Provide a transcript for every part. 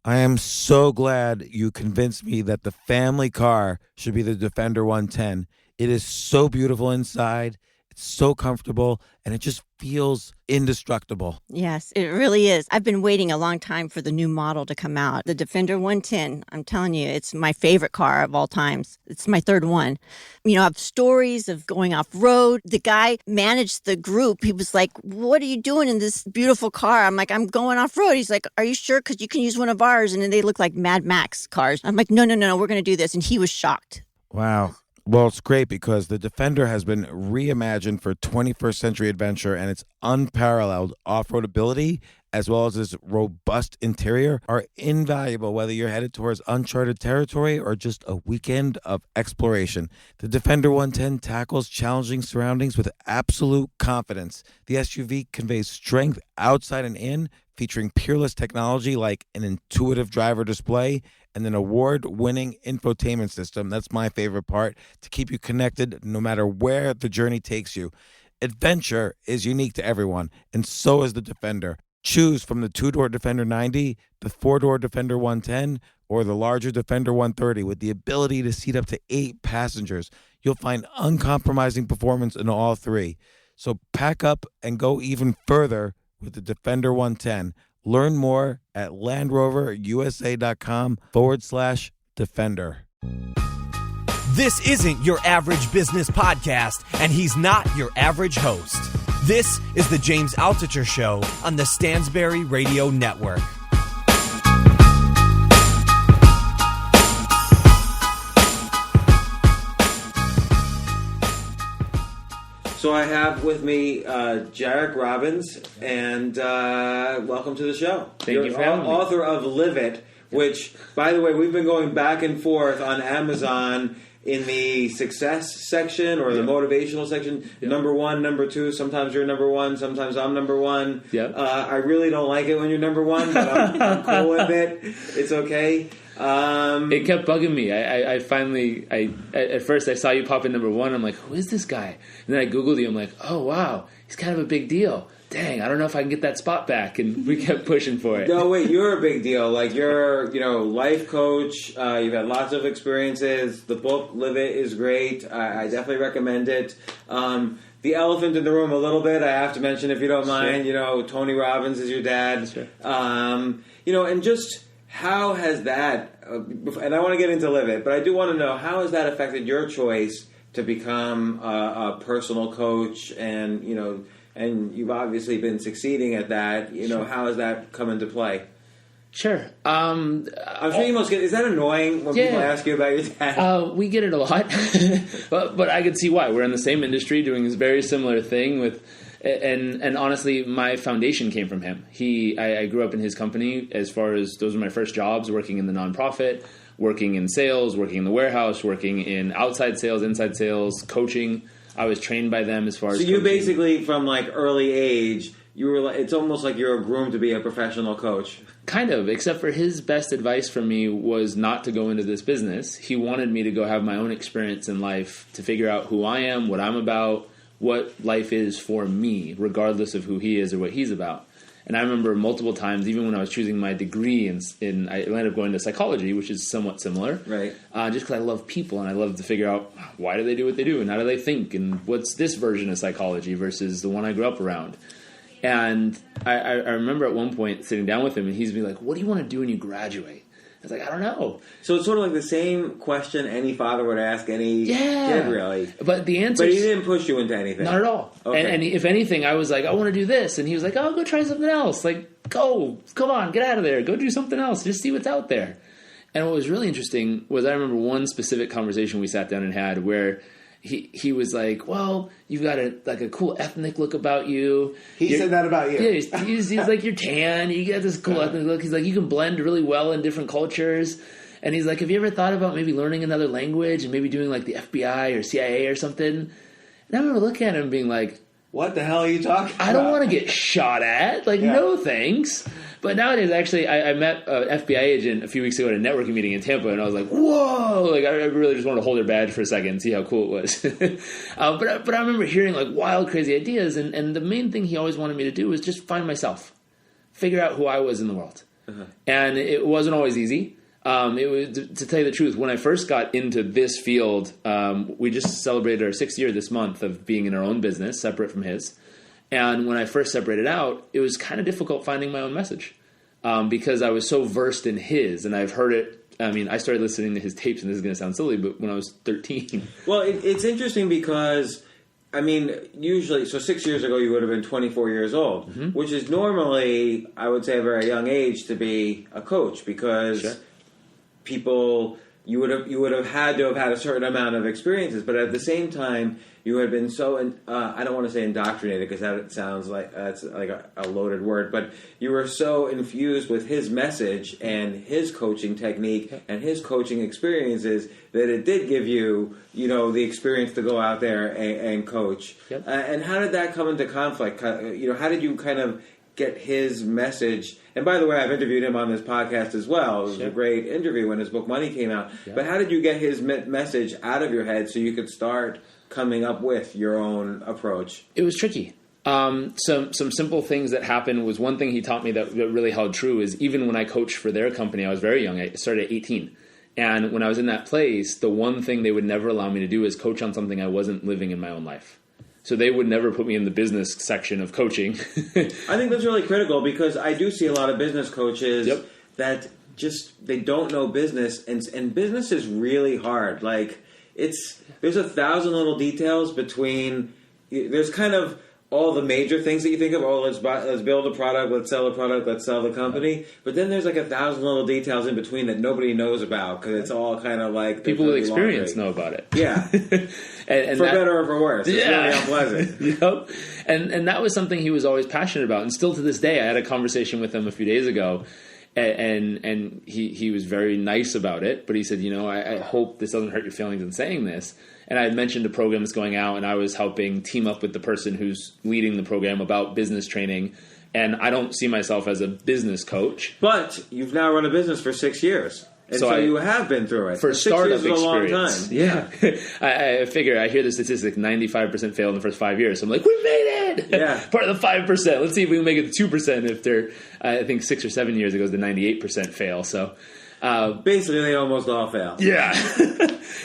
I am so glad you convinced me that the family car should be the Defender 110. It is so beautiful inside. It's so comfortable, and it just feels indestructible. Yes, it really is. I've been waiting a long time for the new model to come out. The Defender 110, I'm telling you, it's my favorite car of all times. It's my third one. You know, I have stories of going off-road. The guy managed the group. He was like, what are you doing in this beautiful car? I'm like, I'm going off-road. He's like, are you sure? Because you can use one of ours. And then they look like Mad Max cars. I'm like, no, we're going to do this. And he was shocked. Wow. Well, it's great because the Defender has been reimagined for 21st century adventure, and its unparalleled off-road ability, as well as its robust interior, are invaluable whether you're headed towards uncharted territory or just a weekend of exploration. The Defender 110 tackles challenging surroundings with absolute confidence. The SUV conveys strength outside and in, featuring peerless technology like an intuitive driver display and an award-winning infotainment system. That's my favorite part, to keep you connected no matter where the journey takes you. Adventure is unique to everyone, and so is the Defender. Choose from the two-door Defender 90, the four-door Defender 110, or the larger Defender 130 with the ability to seat up to 8 passengers. You'll find uncompromising performance in all three. So pack up and go even further with the Defender 110. Learn more at LandRoverUSA.com/Defender. This isn't your average business podcast, and he's not your average host. This is the James Altucher Show on the Stansberry Radio Network. So I have with me Jairek Robbins, and welcome to the show. Thank you for having me. Author of Live It, which, by the way, we've been going back and forth on Amazon in the success section or the motivational section. Number 1, number 2. Sometimes you're number 1, sometimes I'm number 1. I really don't like it when you're number 1, but I'm cool with it. It's okay. It kept bugging me. I finally, at first I saw you pop in number 1. I'm like, who is this guy? And then I Googled you. I'm like, oh, wow, he's kind of a big deal. Dang, I don't know if I can get that spot back. And we kept pushing for it. No, wait, you're a big deal. Like, you're, life coach. You've had lots of experiences. The book, Live It, is great. I definitely recommend it. The elephant in the room a little bit, I have to mention, if you don't mind. Sure. Tony Robbins is your dad. Sure. And just how has that, and I want to get into Live It, but I do want to know, how has that affected your choice to become a personal coach, and you've obviously been succeeding at that. Sure. How has that come into play? Sure. I'm sure you must get. Is that annoying when people ask you about your dad? We get it a lot, but I could see why. We're in the same industry doing this very similar thing with, and honestly, my foundation came from him. I grew up in his company. As far as those were my first jobs, working in the nonprofit, working in sales, working in the warehouse, working in outside sales, inside sales, coaching. I was trained by them as far as. So you coaching. Basically, from like early age, you were. It's almost like you're groomed to be a professional coach. Kind of, except for his best advice for me was not to go into this business. He wanted me to go have my own experience in life, to figure out who I am, what I'm about, what life is for me, regardless of who he is or what he's about. And I remember multiple times, even when I was choosing my degree, I ended up going to psychology, which is somewhat similar. Right. Just because I love people and I love to figure out why do they do what they do and how do they think and what's this version of psychology versus the one I grew up around. And I remember at one point sitting down with him and he's be like, what do you want to do when you graduate? I was like, I don't know. So it's sort of like the same question any father would ask any kid, really. But the answer. But he didn't push you into anything. Not at all. Okay. And if anything, I was like, I want to do this. And he was like, oh, go try something else. Like, go. Come on, get out of there. Go do something else. Just see what's out there. And what was really interesting was I remember one specific conversation we sat down and had where he was like, well, you've got a cool ethnic look about you. He said that about you? Yeah, he's like, you're tan. You got this cool ethnic look. He's like, you can blend really well in different cultures. And he's like, have you ever thought about maybe learning another language and maybe doing like the FBI or CIA or something? And I remember looking at him being like, what the hell are you talking about? I don't want to get shot at. Like, no thanks. But nowadays, actually, I met an FBI agent a few weeks ago at a networking meeting in Tampa, and I was like, whoa! Like, I really just wanted to hold her badge for a second and see how cool it was. But I remember hearing, like, wild, crazy ideas, and the main thing he always wanted me to do was just find myself. Figure out who I was in the world. And it wasn't always easy. It was, to tell you the truth, when I first got into this field, we just celebrated our 6th year this month of being in our own business, separate from his. And when I first separated out, it was kind of difficult finding my own message because I was so versed in his, and I've heard it. I mean, I started listening to his tapes, and this is going to sound silly, but when I was 13. Well, it's interesting because, I mean, usually, so 6 years ago you would have been 24 years old, which is normally, I would say, a very young age to be a coach because people, you would have had to have had a certain amount of experiences, but at the same time, you had been so, I don't want to say indoctrinated because that sounds like that's like a loaded word, but you were so infused with his message and his coaching technique and his coaching experiences that it did give you, the experience to go out there and coach. Yep. And how did that come into conflict? How did you kind of get his message? And by the way, I've interviewed him on this podcast as well. It was a great interview when his book Money came out. Yeah. But how did you get his message out of your head so you could start coming up with your own approach? It was tricky. Some simple things that happened was one thing he taught me that really held true is even when I coached for their company, I was very young. I started at 18. And when I was in that place, the one thing they would never allow me to do is coach on something I wasn't living in my own life. So they would never put me in the business section of coaching. I think that's really critical because I do see a lot of business coaches that just, they don't know business, and business is really hard. Like, there's 1,000 little details between, there's kind of all the major things that you think of, let's build a product, let's sell a product, let's sell the company. But then there's like 1,000 little details in between that nobody knows about because it's all kind of like... People with experience know about it. Yeah. and for better or for worse. It's really unpleasant. Yep. And that was something he was always passionate about. And still to this day, I had a conversation with him a few days ago, and he was very nice about it. But he said, I hope this doesn't hurt your feelings in saying this. And I had mentioned a program that's going out, and I was helping team up with the person who's leading the program about business training. And I don't see myself as a business coach. But you've now run a business for 6 years. And so you have been through it. For startup 6 years is a long experience. time. Yeah. I figure, I hear the statistic, 95% fail in the first 5 years. So I'm like, we made it! Yeah. Part of the 5%. Let's see if we can make it to 2% if they're, I think 6 or 7 years it goes to 98% fail. So... basically, they almost all fail. Yeah.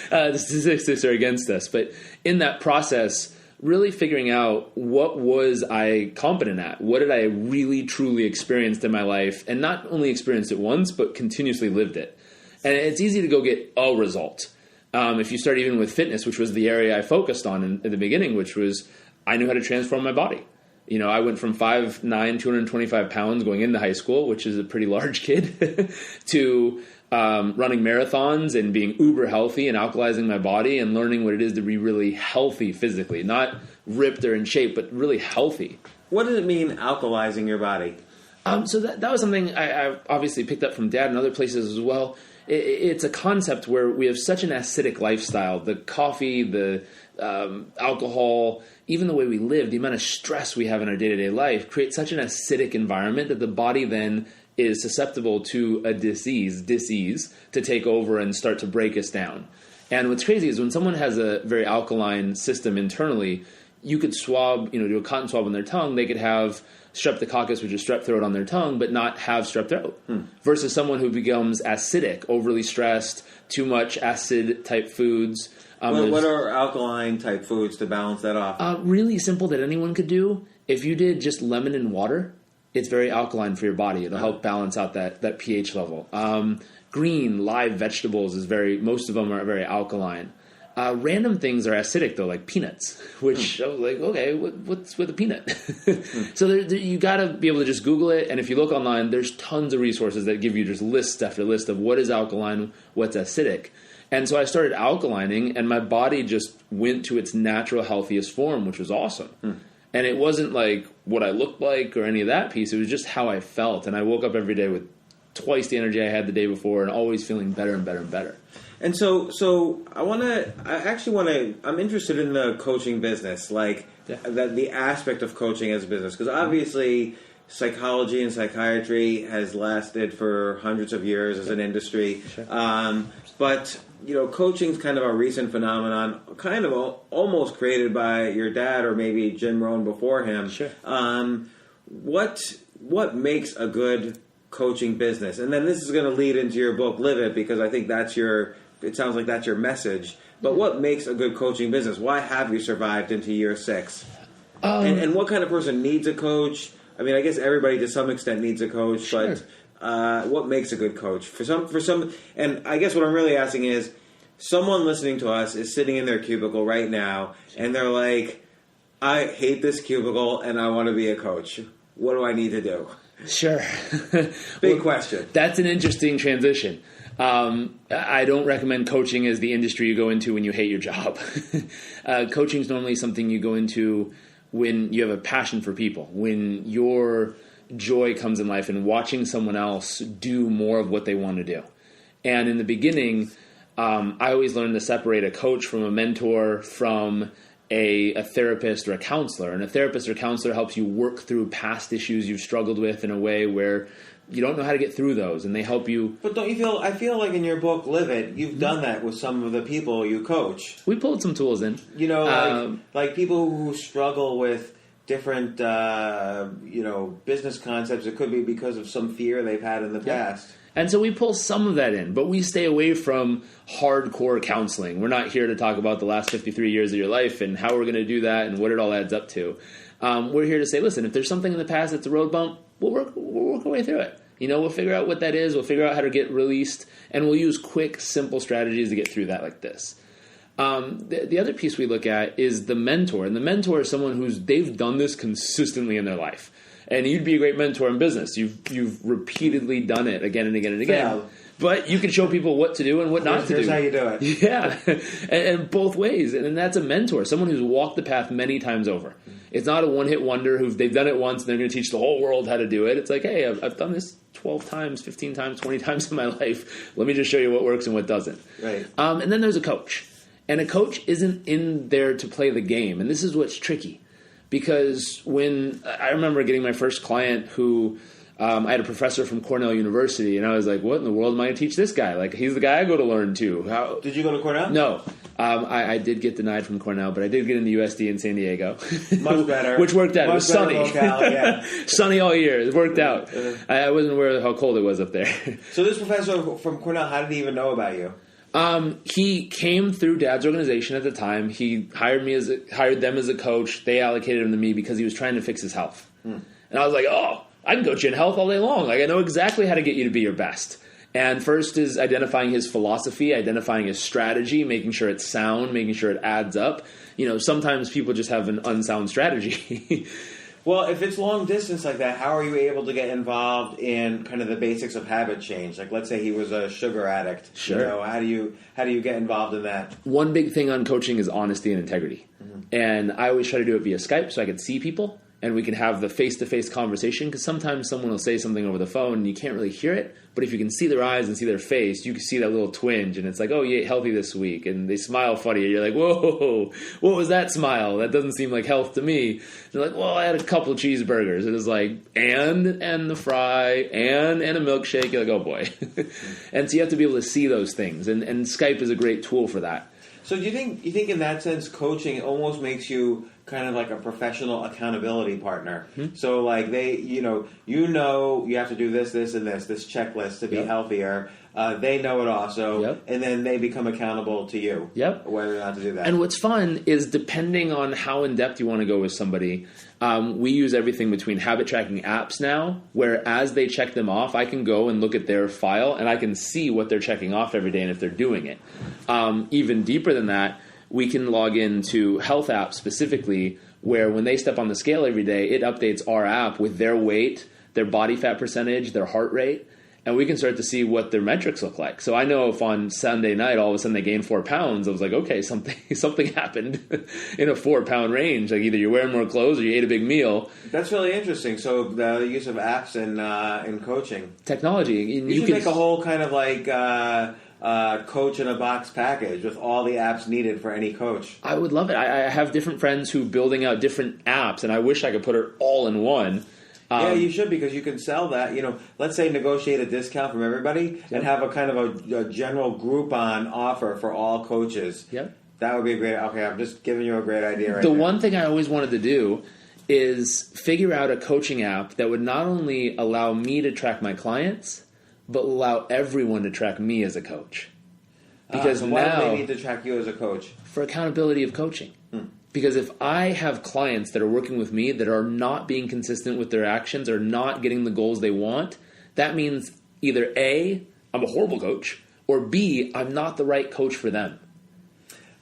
The statistics are against us. But in that process, really figuring out what was I competent at? What did I really, truly experienced in my life? And not only experienced it once, but continuously lived it. And it's easy to go get a result. If you start even with fitness, which was the area I focused on in the beginning, which was I knew how to transform my body. I went from 5'9", 225 pounds going into high school, which is a pretty large kid, to running marathons and being uber healthy and alkalizing my body and learning what it is to be really healthy physically, not ripped or in shape, but really healthy. What does it mean, alkalizing your body? So that was something I obviously picked up from Dad and other places as well. It's a concept where we have such an acidic lifestyle. The coffee, the alcohol, even the way we live, the amount of stress we have in our day-to-day life creates such an acidic environment that the body then is susceptible to a disease to take over and start to break us down. And what's crazy is when someone has a very alkaline system internally, you could swab, do a cotton swab on their tongue, they could have streptococcus, which is strep throat on their tongue, but not have strep throat. Versus someone who becomes acidic, overly stressed, too much acid type foods. What are alkaline type foods to balance that off? Really simple that anyone could do. If you did just lemon and water, it's very alkaline for your body. It'll help balance out that pH level. Green, live vegetables most of them are very alkaline. Random things are acidic though, like peanuts, which I was like, okay, what's with a peanut? So you got to be able to just Google it, and if you look online, there's tons of resources that give you just list after list of what is alkaline, what's acidic. And so I started alkalining, and my body just went to its natural, healthiest form, which was awesome. And it wasn't like what I looked like or any of that piece. It was just how I felt, and I woke up every day with twice the energy I had the day before, and always feeling better and better and better. And so I'm interested in the coaching business, like the aspect of coaching as a business, because obviously psychology and psychiatry has lasted for hundreds of years as an industry. Sure. But coaching's kind of a recent phenomenon, kind of almost created by your dad or maybe Jim Rohn before him. Sure. What makes a good coaching business? And then this is going to lead into your book, Live It, because I think it sounds like that's your message. But what makes a good coaching business? Why have you survived into year 6? And what kind of person needs a coach? I mean, I guess everybody to some extent needs a coach, Sure. but what makes a good coach? For some, and I guess what I'm really asking is, someone listening to us is sitting in their cubicle right now, and they're like, I hate this cubicle, and I want to be a coach. What do I need to do? Sure. Big question. That's an interesting transition. I don't recommend coaching as the industry you go into when you hate your job. Coaching is normally something you go into when you have a passion for people, when your joy comes in life and watching someone else do more of what they want to do. And in the beginning, I always learned to separate a coach from a mentor from a therapist or a counselor. And a therapist or counselor helps you work through past issues you've struggled with in a way where you don't know how to get through those, and they help you. But don't you feel, I feel like in your book, Live It, you've done that with some of the people you coach. We pulled some tools in. You know, like people who struggle with different, business concepts. It could be because of some fear they've had in the past. And so we pull some of that in, but we stay away from hardcore counseling. We're not here to talk about the last 53 years of your life and how we're going to do that and what it all adds up to. We're here to say, listen, if there's something in the past that's a road bump, we'll work our way through it. We'll figure out what that is. We'll figure out how to get released, and we'll use quick, simple strategies to get through that like this. The other piece we look at is the mentor, and the mentor is someone they've done this consistently in their life. And you'd be a great mentor in business. You've repeatedly done it again and again and again. Yeah. But you can show people what to do and what not to do. Here's how you do it. Yeah, and both ways. And that's a mentor, someone who's walked the path many times over. It's not a one-hit wonder they've done it once and they're going to teach the whole world how to do it. It's like, hey, I've done this 12 times, 15 times, 20 times in my life. Let me just show you what works and what doesn't. Right. And then there's a coach. And a coach isn't in there to play the game. And this is what's tricky. Because when I remember getting my first client who I had a professor from Cornell University, and I was like, what in the world am I going to teach this guy? Like, he's the guy I go to learn to. How? Did you go to Cornell? No. I did get denied from Cornell, but I did get into USD in San Diego. Much better. Which worked out. It was sunny. Locale, yeah. Sunny all year. It worked out. I wasn't aware of how cold it was up there. So this professor from Cornell, how did he even know about you? He came through Dad's organization at the time. He hired them as a coach. They allocated him to me because he was trying to fix his health. And I was like, oh, I can coach you in health all day long. Like, I know exactly how to get you to be your best. And first is identifying his philosophy, identifying his strategy, making sure it's sound, making sure it adds up. Sometimes people just have an unsound strategy. Well, if it's long distance like that, how are you able to get involved in kind of the basics of habit change? Like, let's say he was a sugar addict. Sure. How do you get involved in that? One big thing on coaching is honesty and integrity. And I always try to do it via Skype so I can see people and we can have the face-to-face conversation, because sometimes someone will say something over the phone and you can't really hear it, but if you can see their eyes and see their face, you can see that little twinge, and it's like, oh, you ate healthy this week, and they smile funny, and you're like, whoa, what was that smile? That doesn't seem like health to me. And they're like, well, I had a couple of cheeseburgers. It was like, and the fry, and a milkshake. You're like, oh, boy. And so you have to be able to see those things, and Skype is a great tool for that. So do you think in that sense coaching almost makes you kind of like a professional accountability partner? So like you have to do this, and this checklist to be healthier. They know it also, and then they become accountable to you whether or not to do that. And what's fun is, depending on how in-depth you want to go with somebody, we use everything between habit tracking apps now, where as they check them off, I can go and look at their file, and I can see what they're checking off every day and if they're doing it. Even deeper than that, we can log into health apps specifically, where when they step on the scale every day, it updates our app with their weight, their body fat percentage, their heart rate, and we can start to see what their metrics look like. So I know if on Sunday night all of a sudden they gain 4 pounds, I was like, okay, something happened in a 4-pound range. Like, either you're wearing more clothes or you ate a big meal. That's really interesting. So the use of apps in coaching, technology, you can make a whole kind of like coach in a box package with all the apps needed for any coach. I would love it. I have different friends who building out different apps, and I wish I could put it all in one. Yeah, you should, because you can sell that. Let's say negotiate a discount from everybody and have a kind of a general Groupon offer for all coaches. Yep. That would be a great. Okay, I'm just giving you a great idea right The now. one thing I always wanted to do is figure out a coaching app that would not only allow me to track my clients, but allow everyone to track me as a coach. Because so why now, do they need to track you as a coach? For accountability of coaching. Because if I have clients that are working with me that are not being consistent with their actions or not getting the goals they want, that means either A, I'm a horrible coach, or B, I'm not the right coach for them.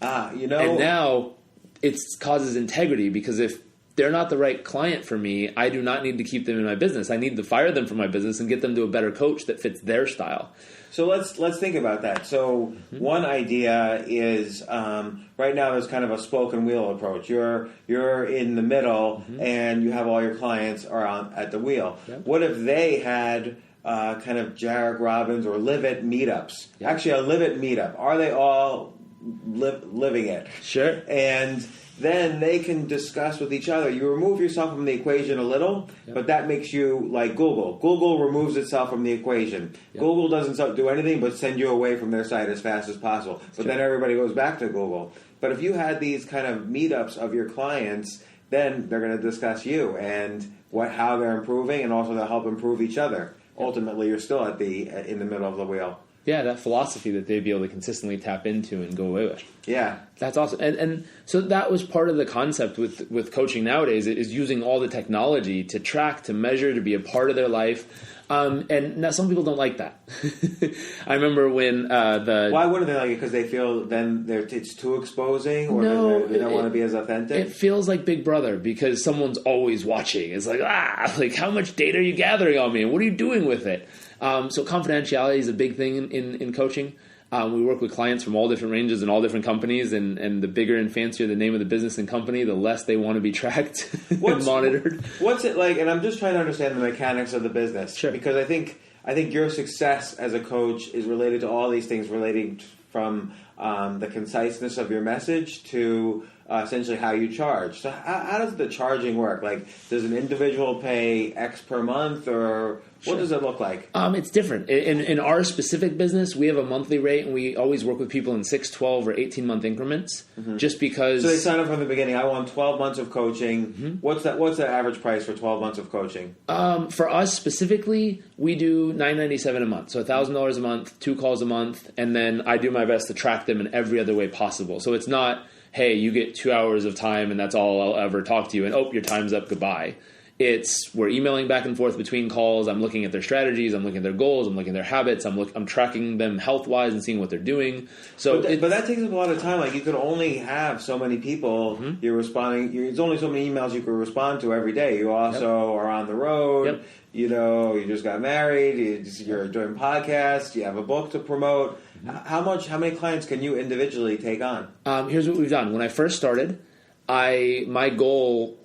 You know. And now it causes integrity, because if they're not the right client for me, I do not need to keep them in my business. I need to fire them from my business and get them to a better coach that fits their style. So let's think about that. So one idea is right now there's kind of a spoke and wheel approach. You're in the middle and you have all your clients are at the wheel. Yep. What if they had kind of Jairek, Robbins, or Live It meetups? Yep. Actually, a Live It meetup. Are they all living it? Sure. And then they can discuss with each other. You remove yourself from the equation a little, but that makes you like Google. Google removes itself from the equation. Google doesn't do anything but send you away from their site as fast as possible. But then everybody goes back to Google. But if you had these kind of meetups of your clients, then they're going to discuss you and how they're improving, and also they'll help improve each other. Ultimately, you're still in the middle of the wheel. Yeah, that philosophy that they'd be able to consistently tap into and go away with. Yeah. That's awesome. And so that was part of the concept with coaching nowadays, is using all the technology to track, to measure, to be a part of their life. And now some people don't like that. I remember when Why wouldn't they like it? Because they feel then it's too exposing, or they don't want to be as authentic? It feels like Big Brother, because someone's always watching. It's like, how much data are you gathering on me? And what are you doing with it? So confidentiality is a big thing in coaching. We work with clients from all different ranges and all different companies, and the bigger and fancier the name of the business and company, the less they want to be tracked and monitored. What's it like? And I'm just trying to understand the mechanics of the business. Sure. Because I think your success as a coach is related to all these things, relating from the conciseness of your message to essentially how you charge. So how does the charging work? Like, does an individual pay X per month, or what does it look like? It's different. In our specific business, we have a monthly rate, and we always work with people in 6, 12, or 18-month increments, just because... So they sign up from the beginning. I want 12 months of coaching. What's the average price for 12 months of coaching? For us specifically, we do $997 a month. So $1,000 a month, 2 calls a month, and then I do my best to track them in every other way possible. So it's not, hey, you get 2 hours of time and that's all I'll ever talk to you, and your time's up, goodbye. It's we're emailing back and forth between calls. I'm looking at their strategies. I'm looking at their goals. I'm looking at their habits. I'm tracking them health-wise and seeing what they're doing. So, but that takes up a lot of time. Like, you could only have so many people you're responding. There's only so many emails you can respond to every day. You also are on the road. Yep. You just got married. You're doing podcasts. You have a book to promote. How many clients can you individually take on? Here's what we've done. When I first started, my goal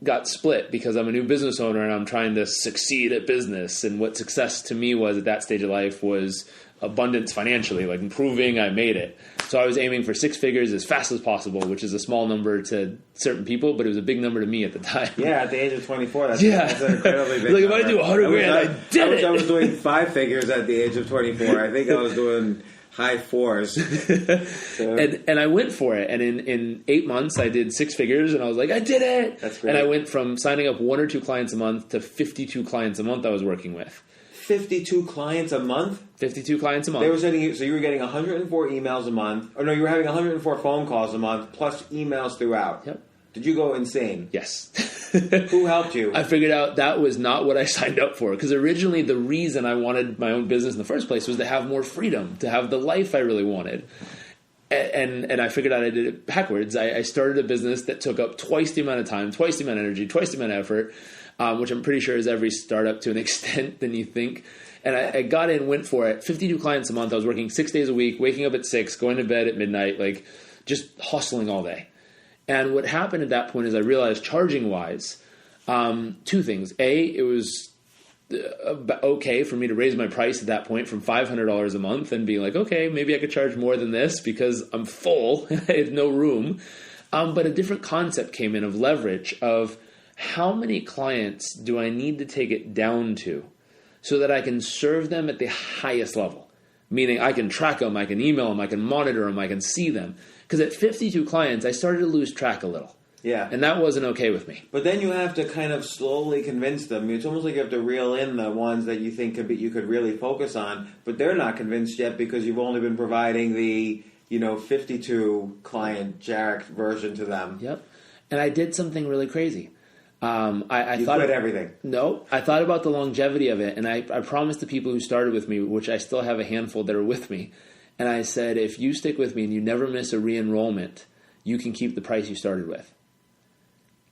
got split, because I'm a new business owner and I'm trying to succeed at business. And what success to me was at that stage of life was abundance financially, like improving. I made it. So I was aiming for 6 figures as fast as possible, which is a small number to certain people, but it was a big number to me at the time. Yeah, at the age of 24, that's an incredibly big like number. If I do 100 grand, I did it. I was doing 5 figures at the age of 24. I think I was doing high 4s. So. And I went for it. And in 8 months, I did 6 figures, and I was like, I did it. That's great. And I went from signing up 1 or 2 clients a month to 52 clients a month I was working with. 52 clients a month? 52 clients a month. They were sending you, so you were getting 104 emails a month. Or no, you were having 104 phone calls a month, plus emails throughout. Yep. Did you go insane? Yes. Who helped you? I figured out that was not what I signed up for, because originally the reason I wanted my own business in the first place was to have more freedom, to have the life I really wanted. And I figured out I did it backwards. I started a business that took up twice the amount of time, twice the amount of energy, twice the amount of effort, which I'm pretty sure is every startup to an extent than you think. And I got in, went for it. 52 clients a month. I was working 6 days a week, waking up at 6, going to bed at midnight, like just hustling all day. And what happened at that point is I realized, charging-wise, 2 things. A, it was okay for me to raise my price at that point from $500 a month and be like, okay, maybe I could charge more than this because I'm full. I have no room. But a different concept came in of leverage, of how many clients do I need to take it down to so that I can serve them at the highest level? Meaning I can track them, I can email them, I can monitor them, I can see them. Because at 52 clients, I started to lose track a little. Yeah. And that wasn't okay with me. But then you have to kind of slowly convince them. It's almost like you have to reel in the ones that you think you could really focus on, but they're not convinced yet because you've only been providing the 52 client Jairek version to them. Yep. And I did something really crazy. I thought quit everything. No, I thought about the longevity of it, and I promised the people who started with me, which I still have a handful that are with me, and I said, if you stick with me and you never miss a re-enrollment, you can keep the price you started with.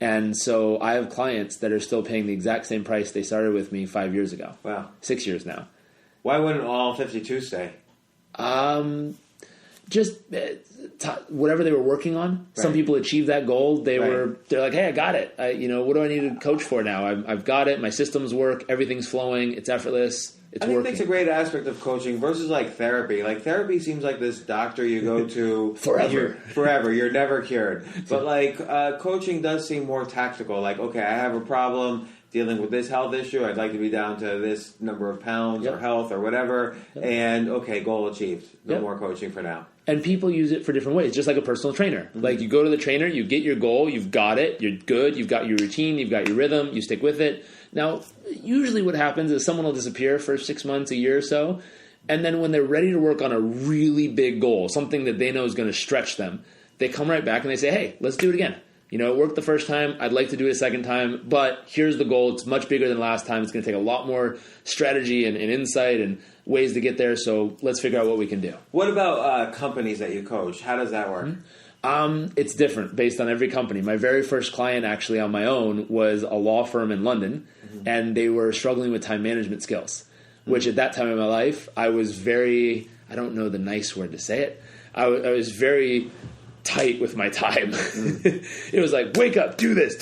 And so I have clients that are still paying the exact same price they started with me 5 years ago. Wow. 6 years now. Why wouldn't all 52 stay? Just whatever they were working on. Right. Some people achieved that goal. They're like, hey, I got it. What do I need to coach for now? I've got it. My systems work. Everything's flowing. It's effortless. It's working. I think that's a great aspect of coaching versus like therapy. Like therapy seems like this doctor you go to forever. You're never cured. But like coaching does seem more tactical. Like, okay, I have a problem dealing with this health issue. I'd like to be down to this number of pounds or health or whatever. Yep. And okay, goal achieved. No more coaching for now. And people use it for different ways, just like a personal trainer. Mm-hmm. Like you go to the trainer, you get your goal, you've got it, you're good, you've got your routine, you've got your rhythm, you stick with it. Now, usually what happens is someone will disappear for 6 months, a year or so, and then when they're ready to work on a really big goal, something that they know is going to stretch them, they come right back and they say, hey, let's do it again. It worked the first time. I'd like to do it a second time, but here's the goal. It's much bigger than last time. It's going to take a lot more strategy and insight and ways to get there, so let's figure out what we can do. What about companies that you coach? How does that work? Mm-hmm. It's different based on every company. My very first client actually on my own was a law firm in London, and they were struggling with time management skills, which at that time in my life, I was very, I don't know the nice word to say it, I was very tight with my time. It was like, wake up, do this,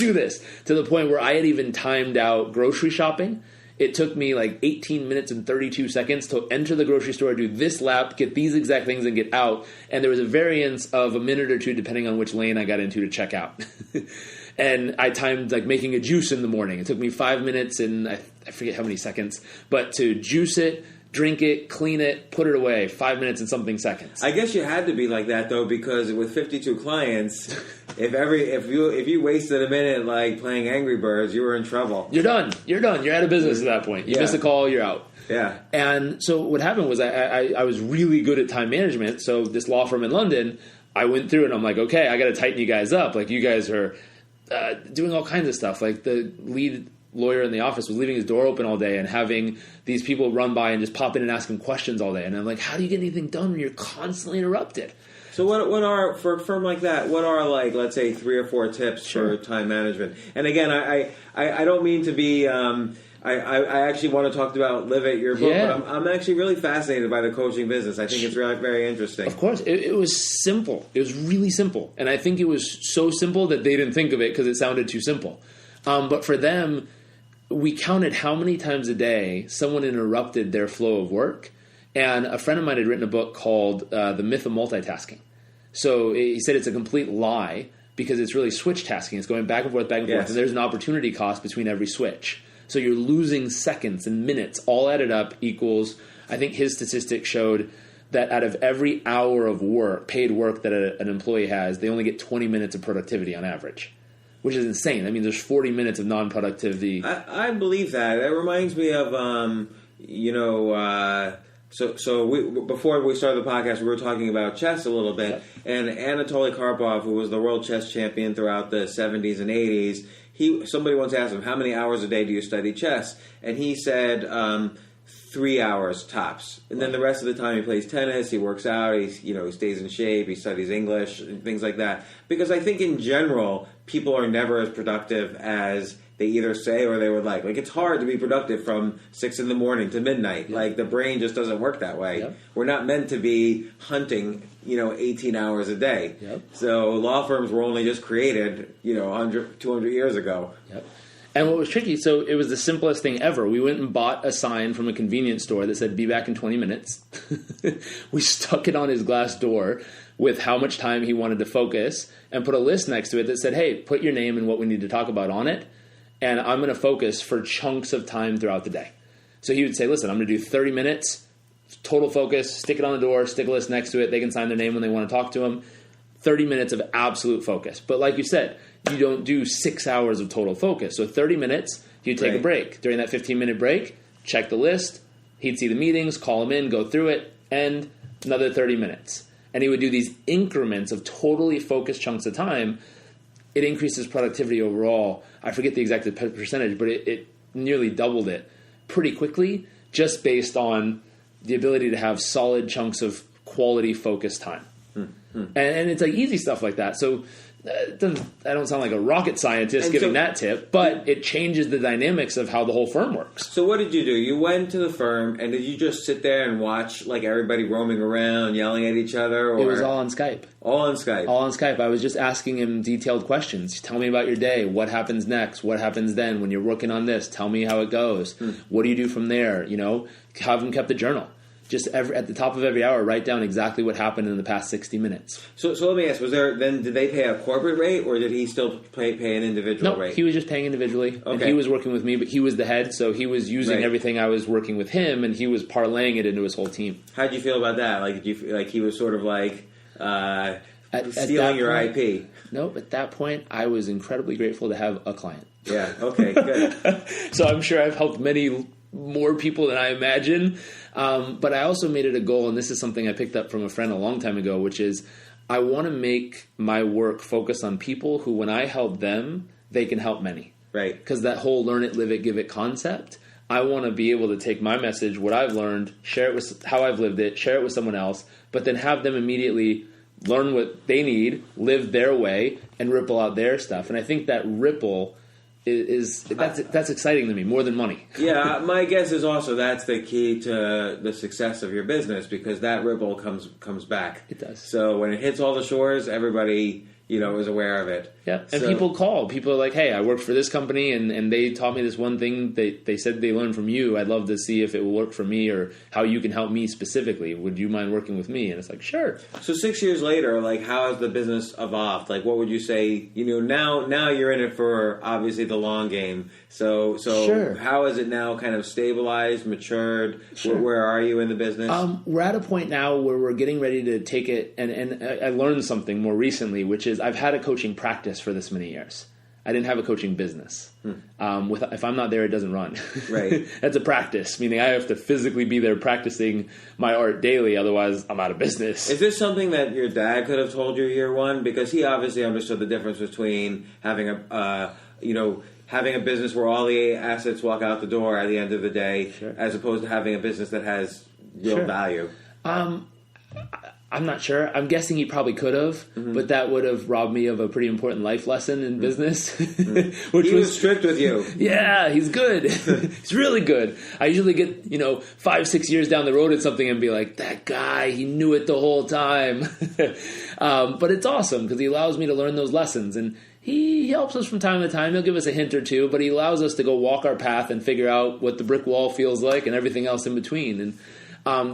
to the point where I had even timed out grocery shopping. It took me like 18 minutes and 32 seconds to enter the grocery store, do this lap, get these exact things, and get out. And there was a variance of a minute or two depending on which lane I got into to check out. And I timed like making a juice in the morning. It took me 5 minutes and I forget how many seconds, but to juice it, drink it, clean it, put it away, 5 minutes and something seconds. I guess you had to be like that though, because with 52 clients, if you wasted a minute like playing Angry Birds, you were in trouble. You're done. You're out of business at that point. You miss a call, you're out. Yeah. And so what happened was I was really good at time management. So this law firm in London, I went through and I'm like, okay, I got to tighten you guys up. Like you guys are doing all kinds of stuff. Like the lead lawyer in the office was leaving his door open all day and having these people run by and just pop in and ask him questions all day. And I'm like, how do you get anything done when you're constantly interrupted? So what are, for a firm like that, what are like, let's say 3 or 4 tips for time management? And again, I don't mean to be, I actually want to talk about Live It, your book, but I'm actually really fascinated by the coaching business. I think it's really very interesting. Of course. It was simple. It was really simple. And I think it was so simple that they didn't think of it because it sounded too simple. But for them, we counted how many times a day someone interrupted their flow of work. And a friend of mine had written a book called The Myth of Multitasking. So he said it's a complete lie because it's really switch tasking. It's going back and forth, and there's an opportunity cost between every switch. So you're losing seconds and minutes. All added up equals, I think his statistics showed that out of every hour of work, paid work that an employee has, they only get 20 minutes of productivity on average, which is insane. I mean, there's 40 minutes of non-productivity. I believe that. It reminds me of, So before we started the podcast, we were talking about chess a little bit, and Anatoly Karpov, who was the world chess champion throughout the 70s and 80s, somebody once asked him, how many hours a day do you study chess? And he said 3 hours tops. And then the rest of the time he plays tennis, he works out, he stays in shape, he studies English, and things like that. Because I think in general, people are never as productive as they either say or they would like. Like, it's hard to be productive from 6 in the morning to midnight. Yeah. Like, the brain just doesn't work that way. Yep. We're not meant to be hunting, 18 hours a day. Yep. So law firms were only just created, 100, 200 years ago. Yep. And what was tricky, so it was the simplest thing ever. We went and bought a sign from a convenience store that said, be back in 20 minutes. We stuck it on his glass door with how much time he wanted to focus and put a list next to it that said, hey, put your name and what we need to talk about on it. And I'm going to focus for chunks of time throughout the day. So he would say, listen, I'm going to do 30 minutes, total focus, stick it on the door, stick a list next to it. They can sign their name when they want to talk to him. 30 minutes of absolute focus. But like you said, you don't do 6 hours of total focus. So 30 minutes, you take a break. During that 15-minute break, check the list. He'd see the meetings, call them in, go through it, and another 30 minutes. And he would do these increments of totally focused chunks of time. It increases productivity overall. I forget the exact percentage, but it nearly doubled it pretty quickly just based on the ability to have solid chunks of quality focused time. And it's like easy stuff like that. So I don't sound like a rocket scientist giving that tip, but it changes the dynamics of how the whole firm works. So what did you do? You went to the firm, and did you just sit there and watch like everybody roaming around, yelling at each other? Or? It was all on Skype. All on Skype. All on Skype. I was just asking him detailed questions. Tell me about your day. What happens next? What happens then when you're working on this? Tell me how it goes. What do you do from there? You know, have him kept a journal. Just at the top of every hour, write down exactly what happened in the past 60 minutes. So let me ask, did they pay a corporate rate, or did he still pay an individual rate? No, he was just paying individually. Okay. And he was working with me, but he was the head, so he was using everything I was working with him, and he was parlaying it into his whole team. How'd you feel about that? Like, did you feel like he was sort of like stealing your IP? Nope, at that point, I was incredibly grateful to have a client. Yeah, okay, good. So I'm sure I've helped many more people than I imagine. But I also made it a goal, and this is something I picked up from a friend a long time ago, which is I want to make my work focus on people who, when I help them, they can help many. Right. Because that whole learn it, live it, give it concept, I want to be able to take my message, what I've learned, share it with how I've lived it, share it with someone else, but then have them immediately learn what they need, live their way, and ripple out their stuff. And I think that ripple that's exciting to me more than money. Yeah, my guess is also that's the key to the success of your business, because that ripple comes back. It does. So when it hits all the shores, everybody is aware of it. Yeah, and people call. People are like, hey, I worked for this company, and they taught me this one thing. They said they learned from you. I'd love to see if it will work for me, or how you can help me specifically. Would you mind working with me? And it's like, sure. So 6 years later, like, how has the business evolved? Like, what would you say, now you're in it for, obviously, the long game. So sure. How is it now kind of stabilized, matured? Sure. Where are you in the business? We're at a point now where we're getting ready to take it, and I learned something more recently, which is I've had a coaching practice for this many years. I didn't have a coaching business. If I'm not there, it doesn't run. Right. That's a practice, meaning I have to physically be there practicing my art daily. Otherwise, I'm out of business. Is this something that your dad could have told you year one? Because he obviously understood the difference between having having a business where all the assets walk out the door at the end of the day, sure, as opposed to having a business that has real sure value. I'm not sure. I'm guessing he probably could have, but that would have robbed me of a pretty important life lesson in business. Which he was strict with you. Yeah, he's good. He's really good. I usually get, 5-6 years down the road at something and be like, that guy, he knew it the whole time. But it's awesome because he allows me to learn those lessons. And he helps us from time to time. He'll give us a hint or two, but he allows us to go walk our path and figure out what the brick wall feels like and everything else in between. And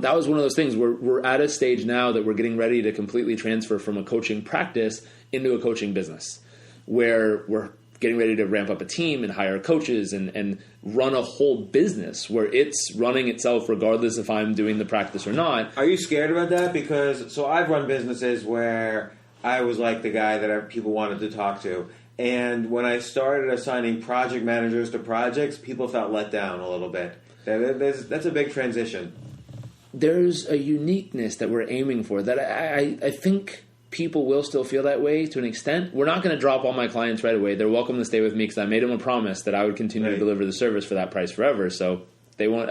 that was one of those things where we're at a stage now that we're getting ready to completely transfer from a coaching practice into a coaching business, where we're getting ready to ramp up a team and hire coaches and run a whole business where it's running itself regardless if I'm doing the practice or not. Are you scared about that? Because I've run businesses where I was like the guy that people wanted to talk to. And when I started assigning project managers to projects, people felt let down a little bit. That's a big transition. There's a uniqueness that we're aiming for that I think people will still feel that way to an extent. We're not going to drop all my clients right away. They're welcome to stay with me because I made them a promise that I would continue to deliver the service for that price forever. So they won't,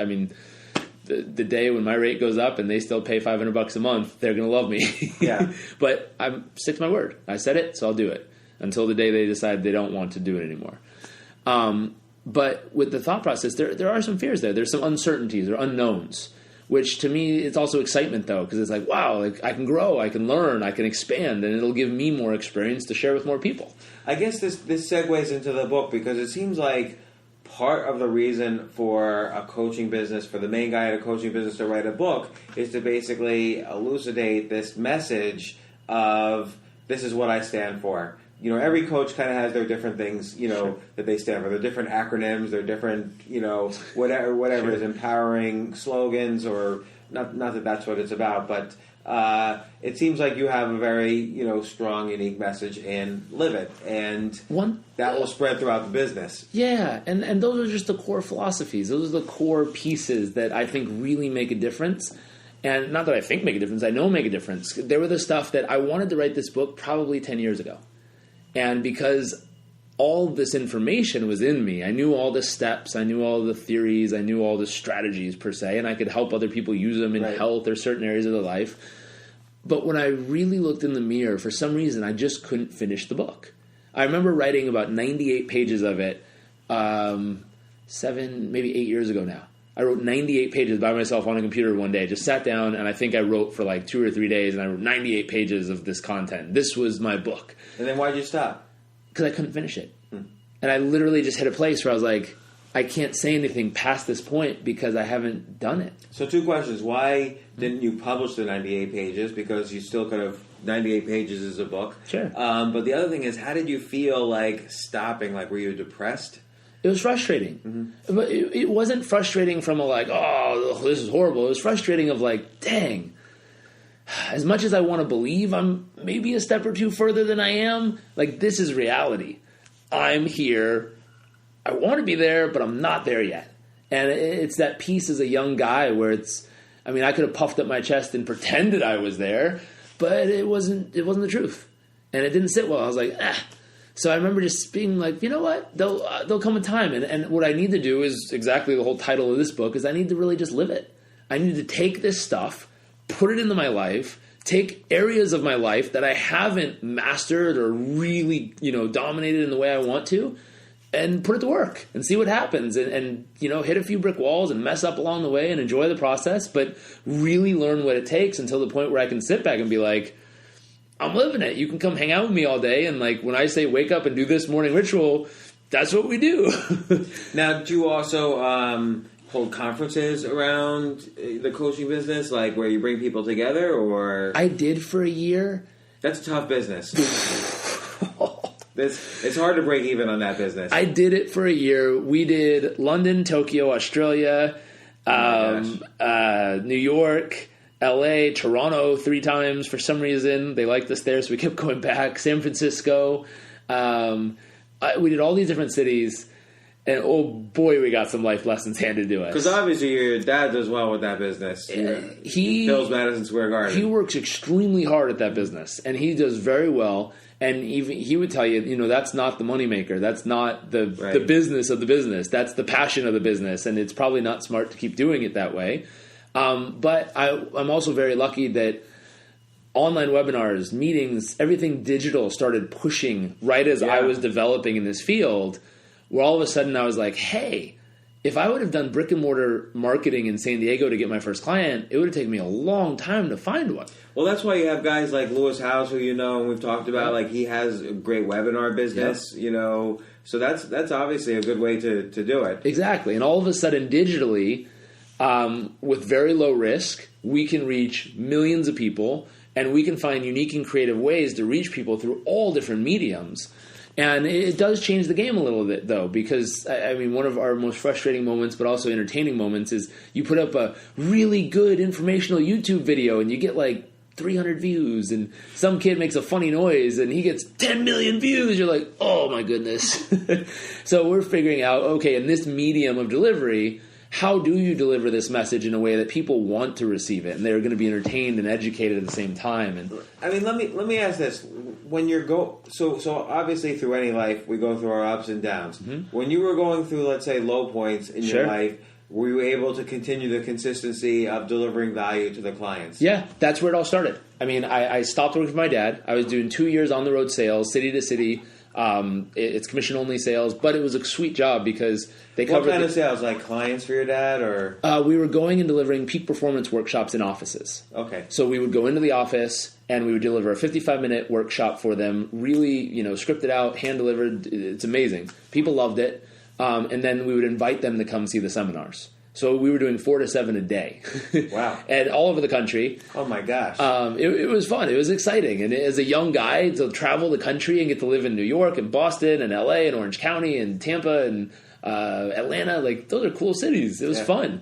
the day when my rate goes up and they still pay $500 a month, they're going to love me. Yeah. But I'm stick to my word. I said it, so I'll do it until the day they decide they don't want to do it anymore. But with the thought process, there are some fears there. There's some uncertainties or unknowns, which to me, it's also excitement, though, because it's like, wow, like I can grow, I can learn, I can expand, and it'll give me more experience to share with more people. I guess this segues into the book, because it seems like part of the reason for a coaching business, for the main guy at a coaching business to write a book, is to basically elucidate this message of, this is what I stand for. Every coach kind of has their different things, Sure. that they stand for. Their different acronyms, their different, whatever Sure. is empowering slogans or not that that's what it's about, but it seems like you have a very strong, unique message and live it, and that will spread throughout the business. Yeah, and those are just the core philosophies. Those are the core pieces that I think really make a difference. And not that I think make a difference, I know make a difference. They were the stuff that I wanted to write this book probably 10 years ago. And because all this information was in me, I knew all the steps, I knew all the theories, I knew all the strategies per se, and I could help other people use them in health or certain areas of their life. But when I really looked in the mirror, for some reason, I just couldn't finish the book. I remember writing about 98 pages of it 7, maybe 8 years ago now. I wrote 98 pages by myself on a computer one day. Just sat down, and I think I wrote for like 2 or 3 days, and I wrote 98 pages of this content. This was my book. And then why'd you stop? Because I couldn't finish it. And I literally just hit a place where I was like, I can't say anything past this point because I haven't done it. So 2 questions. Why didn't you publish the 98 pages? Because you still could have. 98 pages is a book. Sure. But the other thing is, how did you feel like stopping? Like, were you depressed? It was frustrating. But it wasn't frustrating from a like, oh, this is horrible. It was frustrating of like, dang, as much as I want to believe I'm maybe a step or two further than I am, like this is reality. I'm here. I want to be there, but I'm not there yet. And it's that piece as a young guy where I could have puffed up my chest and pretended I was there, but it wasn't the truth. And it didn't sit well. I was like, So I remember just being like, you know what? There'll come a time. And what I need to do is exactly the whole title of this book is I need to really just live it. I need to take this stuff, put it into my life, take areas of my life that I haven't mastered or really, dominated in the way I want to, and put it to work and see what happens and hit a few brick walls and mess up along the way and enjoy the process, but really learn what it takes until the point where I can sit back and be like, I'm living it. You can come hang out with me all day. And like when I say wake up and do this morning ritual, that's what we do. Now, do you also hold conferences around the coaching business, like where you bring people together, or? I did for a year. That's a tough business. It's hard to break even on that business. I did it for a year. We did London, Tokyo, Australia, New York, LA, Toronto 3 times for some reason. They liked us there, so we kept going back. San Francisco. We did all these different cities, and oh boy, we got some life lessons handed to us. Because obviously your dad does well with that business. He builds Madison Square Garden. He works extremely hard at that business, and he does very well. And even he would tell you, that's not the moneymaker. That's not the business of the business. That's the passion of the business, and it's probably not smart to keep doing it that way. But I'm also very lucky that online webinars, meetings, everything digital started pushing right as I was developing in this field, where all of a sudden I was like, hey, if I would have done brick and mortar marketing in San Diego to get my first client, it would have taken me a long time to find one. Well, that's why you have guys like Lewis Howes, who and we've talked about, like he has a great webinar business, so that's obviously a good way to do it. Exactly. And all of a sudden digitally, with very low risk, we can reach millions of people, and we can find unique and creative ways to reach people through all different mediums. And it does change the game a little bit, though, because, one of our most frustrating moments, but also entertaining moments, is you put up a really good informational YouTube video and you get like 300 views, and some kid makes a funny noise and he gets 10 million views. You're like, oh my goodness. So we're figuring out, okay, in this medium of delivery, how do you deliver this message in a way that people want to receive it and they're going to be entertained and educated at the same time? And let me ask this: when you're so obviously through any life we go through our ups and downs. Mm-hmm. When you were going through, let's say, low points in your life, were you able to continue the consistency of delivering value to the clients? Yeah, that's where it all started. I stopped working for my dad. I was doing 2 years on the road sales, city to city. It's commission only sales, but it was a sweet job because they covered. What kind of sales? Like clients for your dad, or? We were going and delivering peak performance workshops in offices. Okay. So we would go into the office and we would deliver a 55-minute workshop for them. Really, scripted out, hand delivered. It's amazing. People loved it, and then we would invite them to come see the seminars. So we were doing 4 to 7 a day. Wow. And all over the country. Oh, my gosh. It was fun. It was exciting. And as a young guy, to travel the country and get to live in New York and Boston and L.A. and Orange County and Tampa and Atlanta, like those are cool cities. It was fun.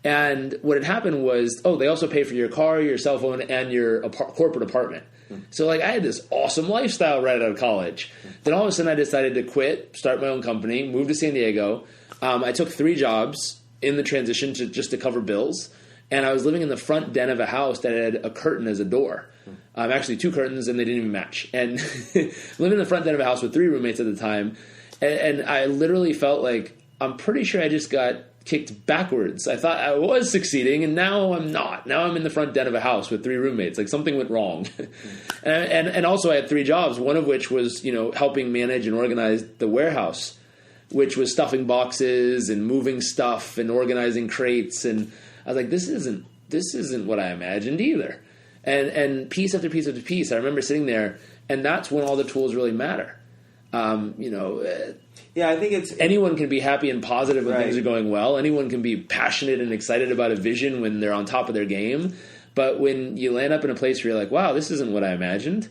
And what had happened was, they also pay for your car, your cell phone, and your corporate apartment. So, like, I had this awesome lifestyle right out of college. Then all of a sudden I decided to quit, start my own company, move to San Diego. I took 3 jobs in the transition just to cover bills. And I was living in the front den of a house that had a curtain as a door. Actually 2 curtains, and they didn't even match. And living in the front den of a house with 3 roommates at the time. And I literally felt like, I'm pretty sure I just got kicked backwards. I thought I was succeeding, and now I'm not. Now I'm in the front den of a house with 3 roommates. Like, something went wrong. and also I had 3 jobs, one of which was, helping manage and organize the warehouse, which was stuffing boxes and moving stuff and organizing crates. And I was like, this isn't what I imagined either. And piece after piece after piece, I remember sitting there, and that's when all the tools really matter. Yeah, I think anyone can be happy and positive when things are going well. Anyone can be passionate and excited about a vision when they're on top of their game. But when you land up in a place where you're like, wow, this isn't what I imagined,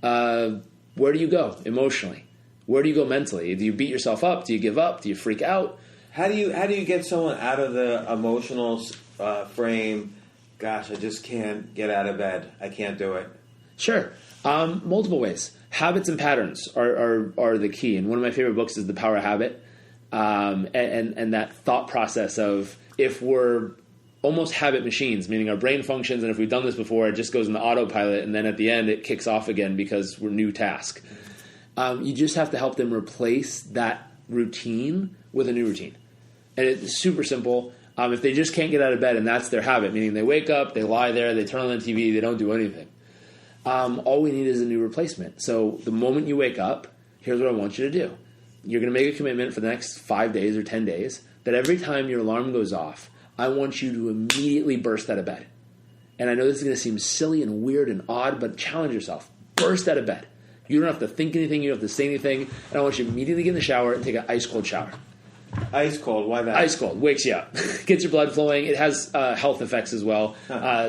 where do you go emotionally? Where do you go mentally? Do you beat yourself up? Do you give up? Do you freak out? How do you get someone out of the emotional frame? Gosh, I just can't get out of bed. I can't do it. Sure. Multiple ways. Habits and patterns are the key. And one of my favorite books is The Power of Habit. And that thought process of, if we're almost habit machines, meaning our brain functions, and if we've done this before, it just goes into autopilot, and then at the end it kicks off again because we're new task. You just have to help them replace that routine with a new routine. And it's super simple. If they just can't get out of bed and that's their habit, meaning they wake up, they lie there, they turn on the TV, they don't do anything. All we need is a new replacement. So the moment you wake up, here's what I want you to do. You're going to make a commitment for the next 5 days or 10 days that every time your alarm goes off, I want you to immediately burst out of bed. And I know this is going to seem silly and weird and odd, but challenge yourself. Burst out of bed. You don't have to think anything. You don't have to say anything. And I want you to immediately get in the shower and take an ice cold shower. Ice cold, why that? Ice cold, wakes you up. Gets your blood flowing. It has health effects as well.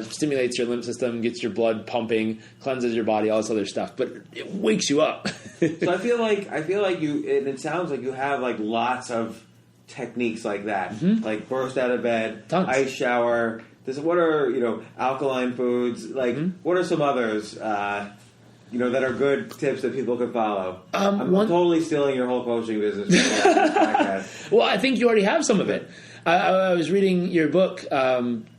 Stimulates your lymph system, gets your blood pumping, cleanses your body, all this other stuff. But it wakes you up. So I feel like you, and it sounds like you have like lots of techniques like that. Mm-hmm. Like burst out of bed, Tons. Ice shower. What are, alkaline foods? Like, what are some others? That are good tips that people can follow. I'm totally stealing your whole coaching business. Well, I think you already have some of it. I was reading your book,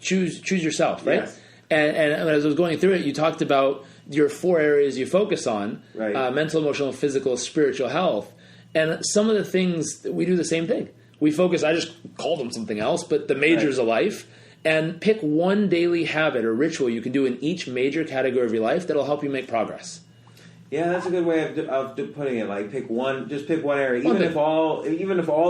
Choose Yourself, right? Yes. And as I was going through it, you talked about your 4 areas you focus on, right. Mental, emotional, physical, spiritual health. And some of the things, we do the same thing. We focus, I just called them something else, but the majors of life. And pick one daily habit or ritual you can do in each major category of your life that'll help you make progress. Yeah, that's a good way of putting it. Like, pick one area. Even if all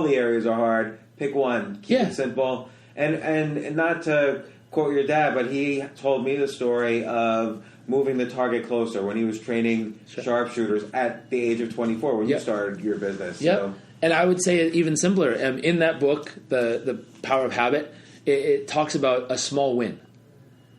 the areas are hard, pick one. Keep it simple. And not to quote your dad, but he told me the story of moving the target closer when he was training sharpshooters at the age of 24 when you started your business. Yeah. So. And I would say it even simpler. In that book, The Power of Habit, it talks about a small win.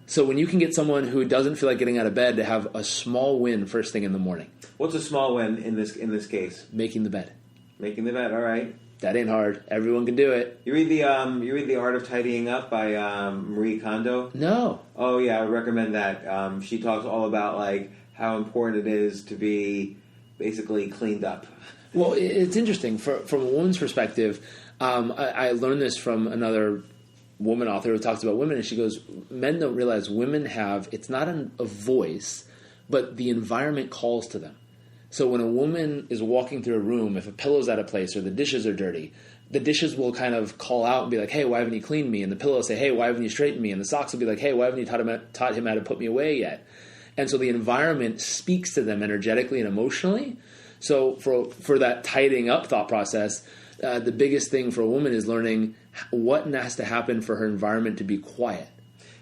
So when you can get someone who doesn't feel like getting out of bed to have a small win first thing in the morning. What's a small win in this case? Making the bed. Making the bed, all right. That ain't hard. Everyone can do it. You read the Art of Tidying Up by Marie Kondo? No. Oh yeah, I would recommend that. She talks all about like how important it is to be basically cleaned up. Well, it's interesting. From a woman's perspective, I learned this from another woman author who talks about women, and she goes, men don't realize women have, it's not a voice, but the environment calls to them. So when a woman is walking through a room, if a pillow's out of place or the dishes are dirty, the dishes will kind of call out and be like, hey, why haven't you cleaned me? And the pillow will say, hey, why haven't you straightened me? And the socks will be like, hey, why haven't you taught him how to put me away yet? And so the environment speaks to them energetically and emotionally. So for that tidying up thought process, the biggest thing for a woman is learning what has to happen for her environment to be quiet.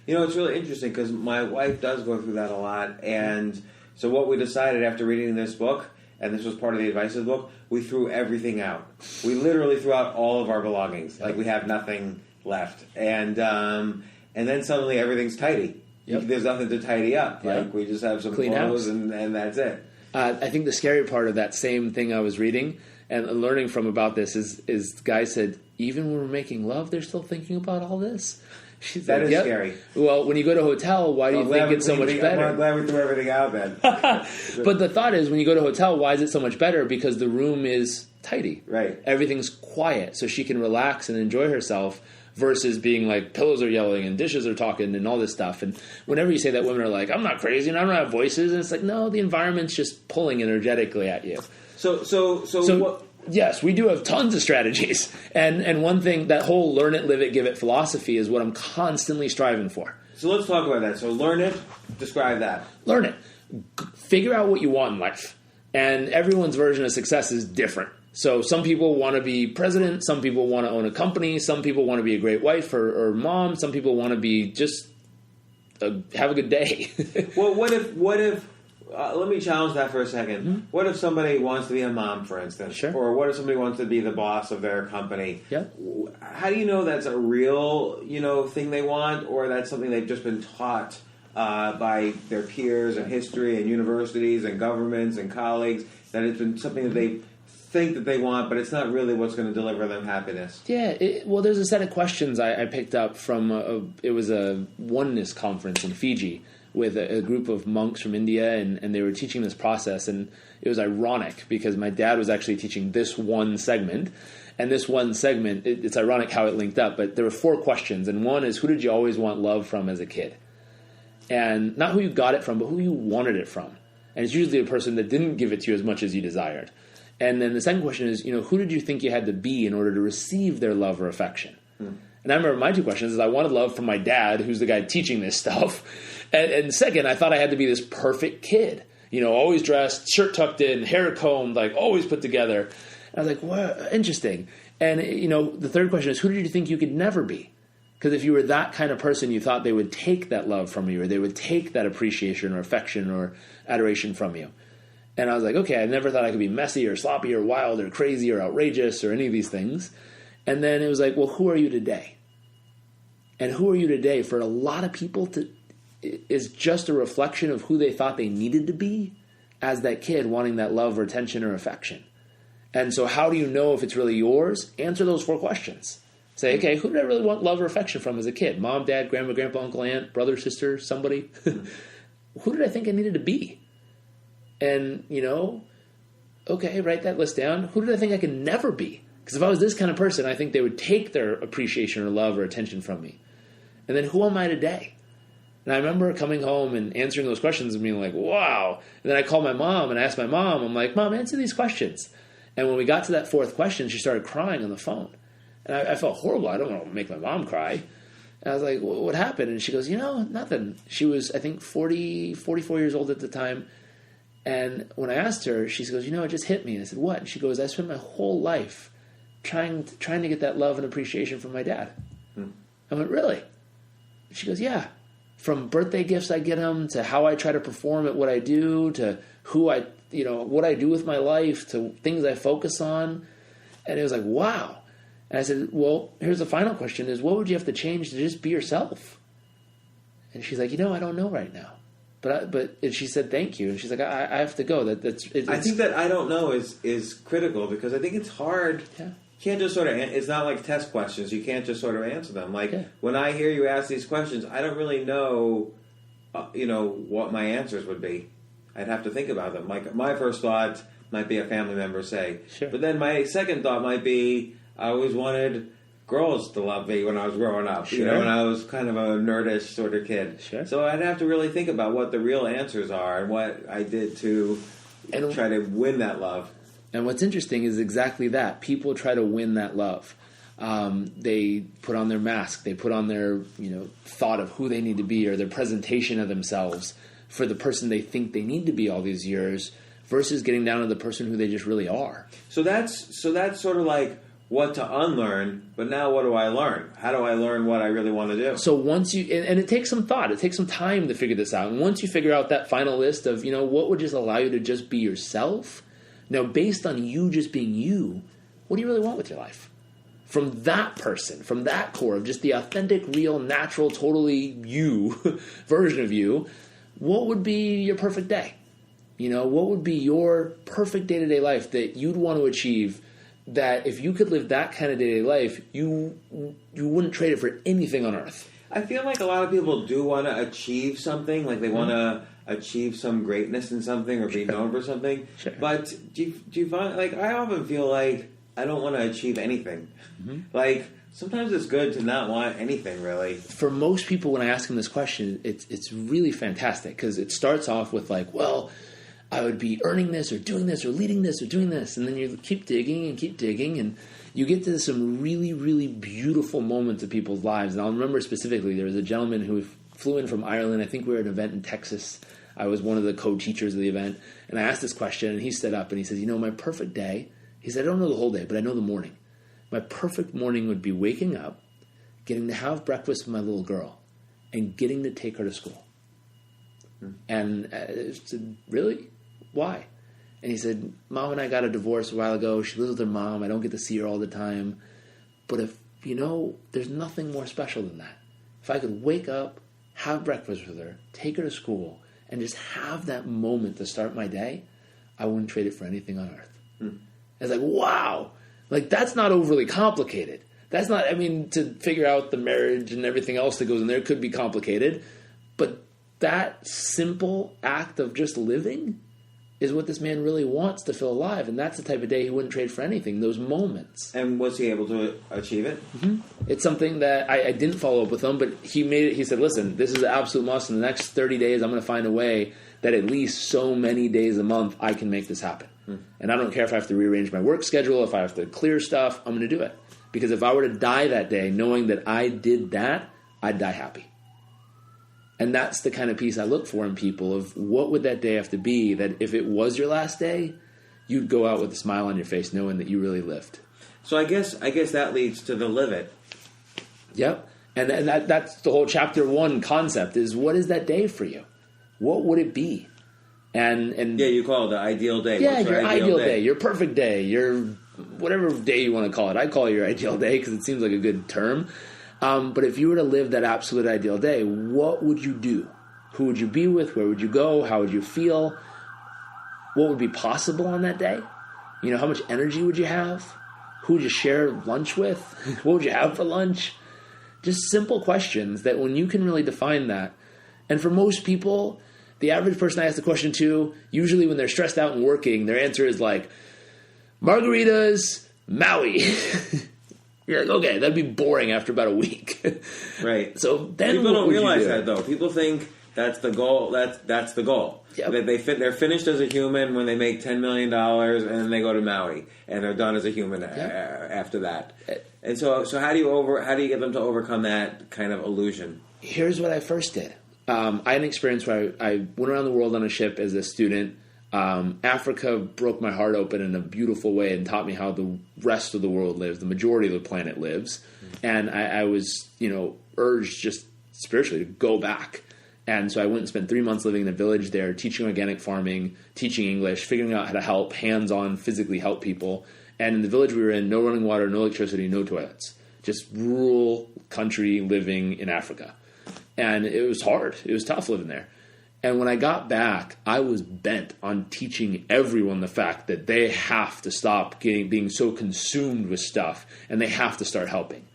It's really interesting because my wife does go through that a lot. And so what we decided after reading this book, and this was part of the advice of the book, we threw everything out. We literally threw out all of our belongings. Like we have nothing left. And then suddenly everything's tidy. Yep. There's nothing to tidy up. Yep. Like we just have some Clean clothes house. and that's it. I think the scary part of that same thing I was reading and learning from about this is the guy said, even when we're making love, they're still thinking about all this. She's That like, is yep. scary. Well, when you go to a hotel, why do you think it's so much better? I'm glad we threw everything out then. But the thought is, when you go to a hotel, why is it so much better? Because the room is tidy. Right. Everything's quiet, so she can relax and enjoy herself versus being like, pillows are yelling and dishes are talking and all this stuff. And whenever you say that, women are like, I'm not crazy and I don't have voices. And it's like, no, the environment's just pulling energetically at you. So what... Yes, we do have tons of strategies. And one thing, that whole learn it, live it, give it philosophy is what I'm constantly striving for. So let's talk about that. So learn it, describe that. Learn it. Figure out what you want in life. And everyone's version of success is different. So some people want to be president, some people want to own a company, some people want to be a great wife or mom, some people want to be just have a good day. Well, what if let me challenge that for a second. Mm-hmm. What if somebody wants to be a mom, for instance? Sure. Or what if somebody wants to be the boss of their company? Yeah. How do you know that's a real, thing they want, or that's something they've just been taught by their peers and history and universities and governments and colleagues, that it's been something that they think that they want, but it's not really what's going to deliver them happiness? Yeah. Well, there's a set of questions I picked up from it was a oneness conference in Fiji with a group of monks from India, and they were teaching this process, and it was ironic because my dad was actually teaching this one segment, and this one segment, it's ironic how it linked up, but there were 4 questions, and one is, who did you always want love from as a kid? And not who you got it from, but who you wanted it from. And it's usually a person that didn't give it to you as much as you desired. And then the second question is, who did you think you had to be in order to receive their love or affection? And I remember my 2 questions is I wanted love from my dad, who's the guy teaching this stuff. And second, I thought I had to be this perfect kid, always dressed, shirt tucked in, hair combed, like always put together. And I was like, wow, interesting. And, the third question is, who did you think you could never be? Because if you were that kind of person, you thought they would take that love from you, or they would take that appreciation or affection or adoration from you. And I was like, okay, I never thought I could be messy or sloppy or wild or crazy or outrageous or any of these things. And then it was like, well, who are you today? And who are you today for a lot of people is just a reflection of who they thought they needed to be as that kid wanting that love or attention or affection. And so how do you know if it's really yours? Answer those 4 questions. Say, okay, who did I really want love or affection from as a kid? Mom, dad, grandma, grandpa, uncle, aunt, brother, sister, somebody? Who did I think I needed to be? And, okay, write that list down. Who did I think I could never be? Because if I was this kind of person, I think they would take their appreciation or love or attention from me. And then who am I today? And I remember coming home and answering those questions and being like, wow. And then I called my mom and I asked my mom, I'm like, Mom, answer these questions. And when we got to that 4th question, she started crying on the phone. And I felt horrible. I don't want to make my mom cry. And I was like, what happened? And she goes, nothing. She was, I think, 44 years old at the time. And when I asked her, she goes, it just hit me. And I said, what? And she goes, I spent my whole life trying to get that love and appreciation from my dad. I went, really? She goes, yeah. From birthday gifts I get him, to how I try to perform at what I do, to who I, what I do with my life, to things I focus on. And it was like, wow. And I said, well, here's the final question is, what would you have to change to just be yourself? And she's like, I don't know right now. But she said, thank you. And she's like, I have to go. I think that I don't know is critical, because I think it's hard. Yeah. You can't just sort of, it's not like test questions. You can't just sort of answer them. Like, when I hear you ask these questions, I don't really know, what my answers would be. I'd have to think about them. Like, my first thought might be a family member, say. Sure. But then my second thought might be, I always wanted girls to love me when I was growing up, sure. When I was kind of a nerdish sort of kid. Sure. So I'd have to really think about what the real answers are and what I did to try to win that love. And what's interesting is exactly that. People try to win that love. They put on their mask. They put on their, thought of who they need to be, or their presentation of themselves for the person they think they need to be all these years, versus getting down to the person who they just really are. So that's sort of like what to unlearn, but now what do I learn? How do I learn what I really want to do? So once you, and it takes some thought, it takes some time to figure this out. And once you figure out that final list of, what would just allow you to just be yourself, now based on you just being you, what do you really want with your life? From that person, from that core of just the authentic, real, natural, totally you version of you, what would be your perfect day? What would be your perfect day-to-day life that you'd want to achieve, that if you could live that kind of day-to-day life, you wouldn't trade it for anything on earth? I feel like a lot of people do want to achieve something, like they want to achieve some greatness in something or be known for something. Sure. But do you find, like, I often feel like I don't want to achieve anything. Like, sometimes it's good to not want anything, really. For most people, when I ask them this question, it's really fantastic because it starts off with like, well, I would be earning this or doing this or leading this or doing this. And then you keep digging and you get to some really, really beautiful moments of people's lives. And I'll remember specifically, there was a gentleman who flew in from Ireland. I think we were at an event in Texas. I was one of the co-teachers of the event. And I asked this question, and he stood up and he said, my perfect day, he said, I don't know the whole day, but I know the morning. My perfect morning would be waking up, getting to have breakfast with my little girl, and getting to take her to school. And I said, really? Why? And he said, Mom and I got a divorce a while ago. She lives with her mom. I don't get to see her all the time. But if, there's nothing more special than that. If I could wake up, have breakfast with her, take her to school, and just have that moment to start my day, I wouldn't trade it for anything on earth. It's like, wow. Like, that's not overly complicated. That's not, to figure out the marriage and everything else that goes in there could be complicated. But that simple act of just living is what this man really wants to feel alive. And that's the type of day he wouldn't trade for anything, those moments. And was he able to achieve it? It's something that I didn't follow up with him, but he made it. He said, listen, this is an absolute must. In the next 30 days, I'm going to find a way that at least so many days a month I can make this happen. And I don't care if I have to rearrange my work schedule, if I have to clear stuff, I'm going to do it. Because if I were to die that day knowing that I did that, I'd die happy. And that's the kind of piece I look for in people of what would that day have to be that if it was your last day, you'd go out with a smile on your face knowing that you really lived. So I guess that leads to the live it. Yep. And that's the whole chapter 1 concept is what is that day for you? What would it be? And yeah, you call it the ideal day. Yeah, What's your ideal day, your perfect day, your whatever day you want to call it. I call it your ideal day because it seems like a good term. But if you were to live that absolute ideal day, what would you do? Who would you be with? Where would you go? How would you feel? What would be possible on that day? How much energy would you have? Who would you share lunch with? What would you have for lunch? Just simple questions that when you can really define that. And for most people, the average person I ask the question to, usually when they're stressed out and working, their answer is like, margaritas, Maui. You're like, okay, that'd be boring after about a week. Right. So then people don't realize do? that, though. People think that's the goal. That's the goal. Yep. That they're finished as a human when they make $10 million and then they go to Maui and they're done as a human after that. And so how do you get them to overcome that kind of illusion? Here's what I first did. I had an experience where I went around the world on a ship as a student. Africa broke my heart open in a beautiful way and taught me how the rest of the world lives, the majority of the planet lives. And I was, urged just spiritually to go back. And so I went and spent 3 months living in a village there, teaching organic farming, teaching English, figuring out how to help, hands-on, physically help people. And in the village we were in, no running water, no electricity, no toilets. Just rural country living in Africa. And it was hard. It was tough living there. And when I got back, I was bent on teaching everyone the fact that they have to stop being so consumed with stuff and they have to start helping.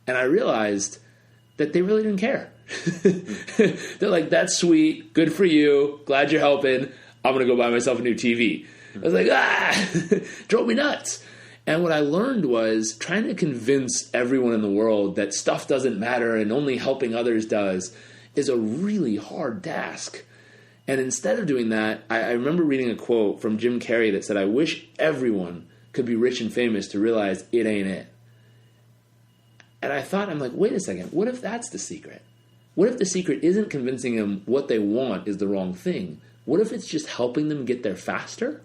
And I realized that they really didn't care. They're like, that's sweet. Good for you. Glad you're helping. I'm going to go buy myself a new TV. I was like, drove me nuts. And what I learned was trying to convince everyone in the world that stuff doesn't matter and only helping others does is a really hard task. And instead of doing that, I remember reading a quote from Jim Carrey that said, I wish everyone could be rich and famous to realize it ain't it. And I thought, I'm like, wait a second, what if that's the secret? What if the secret isn't convincing them what they want is the wrong thing? What if it's just helping them get there faster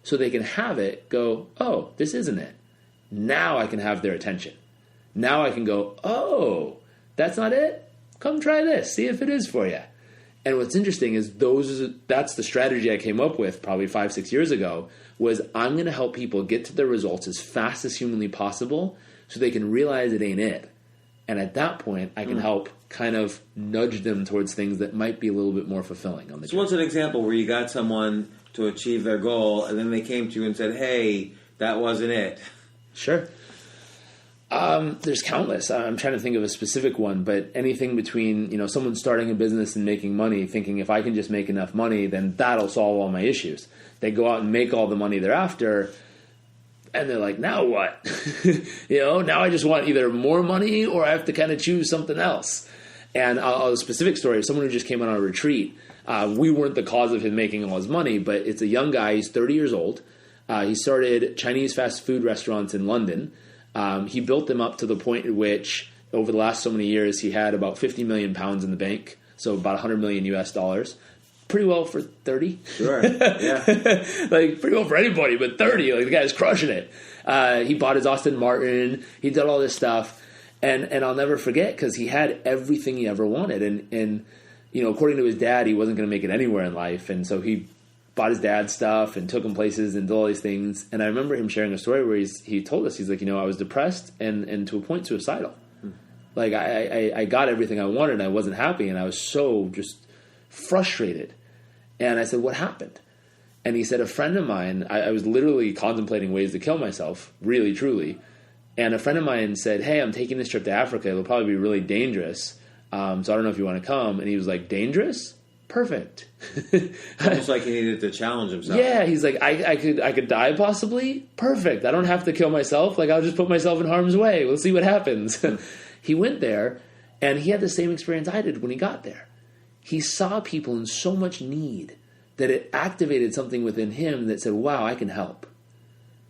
so they can have it go, oh, this isn't it. Now I can have their attention. Now I can go, oh, that's not it? Come try this. See if it is for you. And what's interesting is that's the strategy I came up with probably 5-6 years ago was I'm going to help people get to their results as fast as humanly possible so they can realize it ain't it. And at that point, I can help kind of nudge them towards things that might be a little bit more fulfilling on the journey. What's an example where you got someone to achieve their goal and then they came to you and said, hey, that wasn't it? Sure. There's countless. I'm trying to think of a specific one, but anything between, someone starting a business and making money, thinking if I can just make enough money, then that'll solve all my issues. They go out and make all the money they're after, and they're like, now what? Now I just want either more money or I have to kind of choose something else. And a specific story of someone who just came on a retreat. We weren't the cause of him making all his money, but it's a young guy. He's 30 years old. He started Chinese fast food restaurants in London. He built them up to the point at which, over the last so many years, he had about 50 million pounds in the bank, so about 100 million US dollars. Pretty well for 30. Sure, yeah. Pretty well for anybody, but 30, the guy's crushing it. He bought his Aston Martin. He did all this stuff. And I'll never forget, because he had everything he ever wanted. And according to his dad, he wasn't going to make it anywhere in life. And so he bought his dad's stuff and took him places and did all these things. And I remember him sharing a story where he told us, he's like, I was depressed and to a point suicidal. I got everything I wanted and I wasn't happy and I was so just frustrated. And I said, what happened? And he said, a friend of mine, I was literally contemplating ways to kill myself, really, truly. And a friend of mine said, hey, I'm taking this trip to Africa. It'll probably be really dangerous. So I don't know if you want to come. And he was like, dangerous? Perfect. Almost like he needed to challenge himself. Yeah, he's like, I could die possibly? Perfect. I don't have to kill myself. I'll just put myself in harm's way. We'll see what happens. He went there, and he had the same experience I did when he got there. He saw people in so much need that it activated something within him that said, wow, I can help.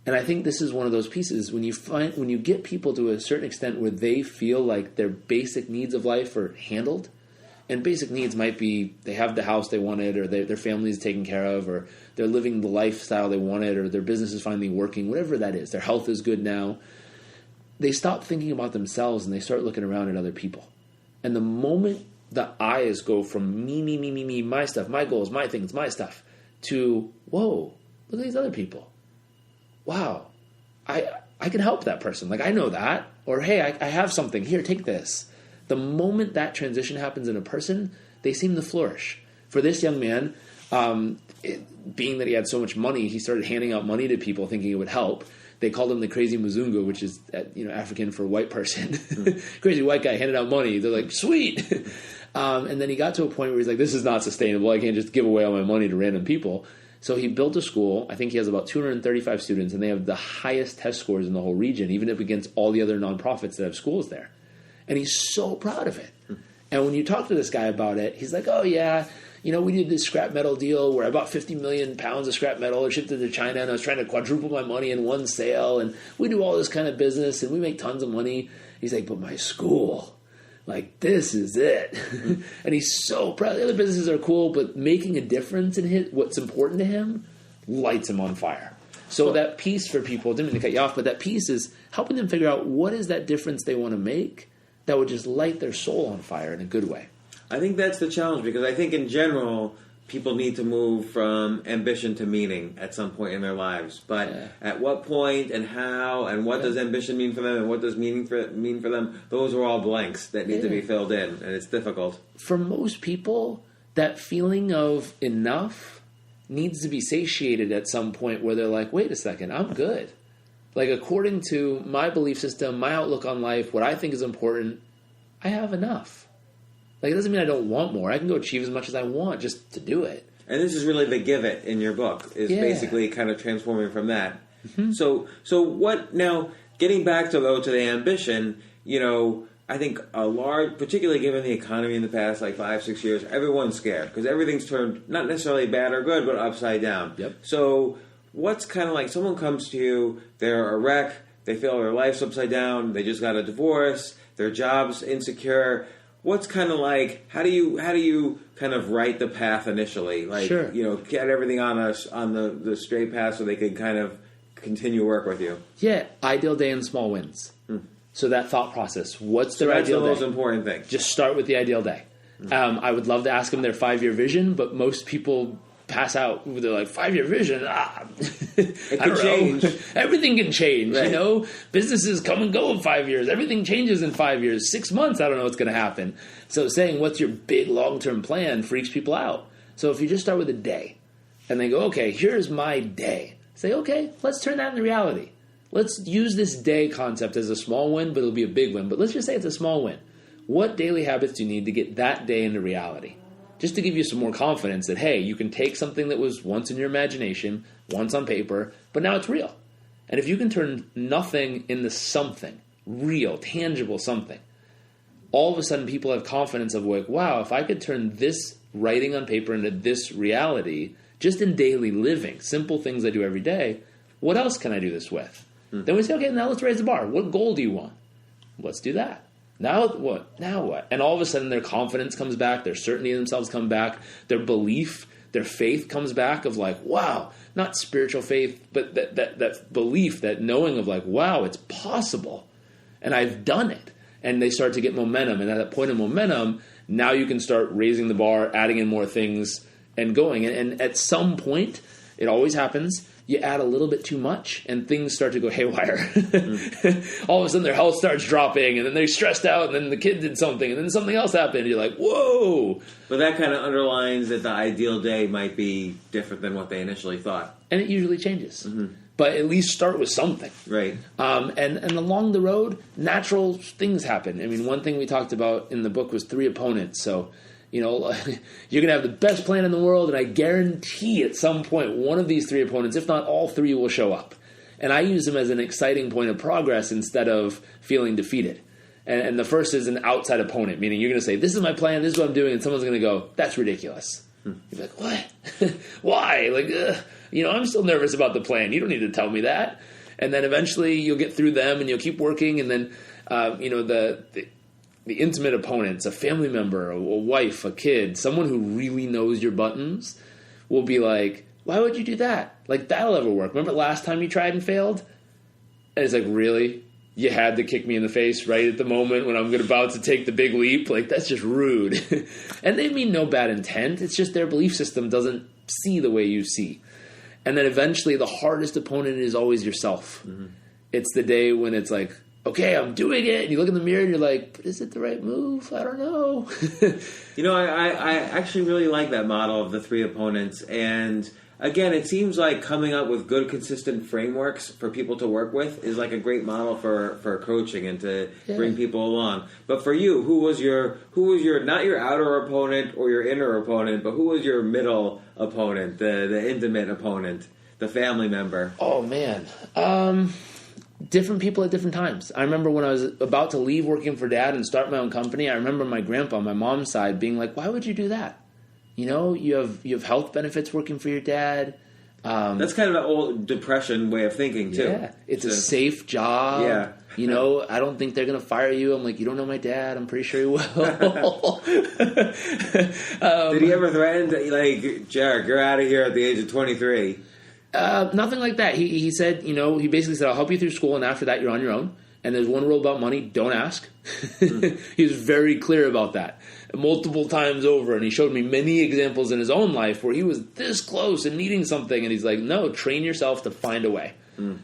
And I think this is one of those pieces when you get people to a certain extent where they feel like their basic needs of life are handled. And basic needs might be they have the house they wanted, or their family is taken care of, or they're living the lifestyle they wanted, or their business is finally working, whatever that is. Their health is good now. They stop thinking about themselves and they start looking around at other people. And the moment the eyes go from me, my stuff, my goals, my things, my stuff, to, whoa, look at these other people. Wow, I can help that person. I know that. Or, hey, I have something. Here, take this. The moment that transition happens in a person, they seem to flourish. For this young man, being that he had so much money, he started handing out money to people thinking it would help. They called him the crazy Mzungu, which is African for white person. Crazy white guy handed out money. They're like, sweet. And then he got to a point where he's like, this is not sustainable. I can't just give away all my money to random people. So he built a school. I think he has about 235 students, and they have the highest test scores in the whole region, even up against all the other nonprofits that have schools there. And he's so proud of it. And when you talk to this guy about it, he's like, oh, yeah, we did this scrap metal deal where I bought 50 million pounds of scrap metal and shipped it to China, and I was trying to quadruple my money in one sale, and we do all this kind of business, and we make tons of money. He's like, but my school, this is it. And he's so proud. The other businesses are cool, but making a difference in what's important to him lights him on fire. So that piece for people, didn't mean to cut you off, but that piece is helping them figure out what is that difference they want to make that would just light their soul on fire in a good way. I think that's the challenge, because I think in general, people need to move from ambition to meaning at some point in their lives. But at what point and how and what does ambition mean for them and what does meaning mean for them, those are all blanks that need to be filled in, and it's difficult. For most people, that feeling of enough needs to be satiated at some point where they're like, wait a second, I'm good. According to my belief system, my outlook on life, what I think is important, I have enough. It doesn't mean I don't want more. I can go achieve as much as I want just to do it. And this is really the give it in your book, is basically kind of transforming from that. Mm-hmm. So what now, getting back to the ambition, I think particularly given the economy in the past 5-6 years, everyone's scared because everything's turned not necessarily bad or good, but upside down. Yep. So what's kind of someone comes to you, they're a wreck, they feel their life's upside down, they just got a divorce, their job's insecure. What's kind of how do you kind of write the path initially? Sure. Get everything on the straight path so they can kind of continue work with you. Yeah, ideal day and small wins. So that thought process, what's their ideal day? That's the most important thing. Just start with the ideal day. I would love to ask them their 5-year vision, but most people pass out. They're like, 5-year vision? It can change. Everything can change, right. Businesses come and go in 5 years. Everything changes in 5 years. 6 months, I don't know what's going to happen. So saying, what's your big long-term plan freaks people out. So if you just start with a day, and they go, okay, here's my day. Say, okay, let's turn that into reality. let's use this day concept as a small win, but it'll be a big win. But let's just say it's a small win. What daily habits do you need to get that day into reality? Just to give you some more confidence that, hey, you can take something that was once in your imagination, once on paper, but now it's real. And if you can turn nothing into something, real, tangible something, all of a sudden people have confidence of like, wow, if I could turn this writing on paper into this reality, just in daily living, simple things I do every day, what else can I do this with? Then we say, okay, now let's raise the bar. What goal do you want? Let's do that. Now what? Now what? And all of a sudden their confidence comes back, their certainty in themselves come back, their belief, their faith comes back of like, wow, not spiritual faith, but that belief, that knowing of like, wow, it's possible. And I've done it. And they start to get momentum. And at that point of momentum, now you can start raising the bar, adding in more things, and going. And at some point, it always happens, you add a little bit too much, and things start to go haywire. All of a sudden, their health starts dropping, and then they're stressed out, and then the kid did something, and then something else happened. And you're like, whoa. But that kind of underlines that the ideal day might be different than what they initially thought. And it usually changes. But at least start with something. Right. And along the road, natural things happen. I mean, one thing we talked about in the book was 3 opponents. So, you know, you're going to have the best plan in the world, and I guarantee at some point one of these 3 opponents, if not all 3, will show up. And I use them as an exciting point of progress instead of feeling defeated. And the first is an outside opponent, meaning you're going to say, this is my plan, this is what I'm doing, and someone's going to go, that's ridiculous. You're like, what? Why? Like, you know, I'm still nervous about the plan. You don't need to tell me that. And then eventually you'll get through them and you'll keep working. And then, you know, the intimate opponents, a family member, a wife, a kid, someone who really knows your buttons will be like, why would you do that? Like, that'll ever work. Remember last time you tried and failed? And it's like, really? You had to kick me in the face right at the moment when I'm about to take the big leap? Like, that's just rude. And they mean no bad intent. It's just their belief system doesn't see the way you see. And then eventually the hardest opponent is always yourself. It's the day when it's like, okay, I'm doing it. And you look in the mirror and you're like, but is it the right move? I don't know. You know, I actually really like that model of the 3 opponents. And again, it seems like coming up with good, consistent frameworks for people to work with is like a great model for coaching and to bring people along. But for you, who was your not your outer opponent or your inner opponent, but who was your middle opponent, the intimate opponent, the family member? Oh, man. Different people at different times. I remember when I was about to leave working for Dad and start my own company, I remember my grandpa on my mom's side being like, why would you do that? You know, you have health benefits working for your dad. That's kind of an old depression way of thinking, too. Yeah, it's a safe job. Yeah. You know, I don't think they're going to fire you. I'm like, you don't know my dad. I'm pretty sure he will. Did he ever threaten to, like, Jairek, you're out of here at the age of 23? Nothing like that. He said, you know, he basically said, I'll help you through school, and after that, you're on your own. And there's one rule about money, don't ask. He was very clear about that multiple times over, and he showed me many examples in his own life where he was this close and needing something, and he's like, no, train yourself to find a way.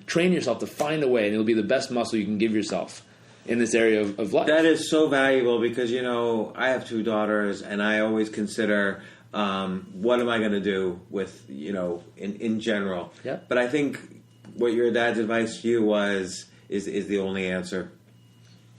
Train yourself to find a way, and it'll be the best muscle you can give yourself in this area of life. That is so valuable because, you know, I have 2 daughters, and I always consider what am I going to do with, you know, in general. Yeah. But I think what your dad's advice to you is the only answer.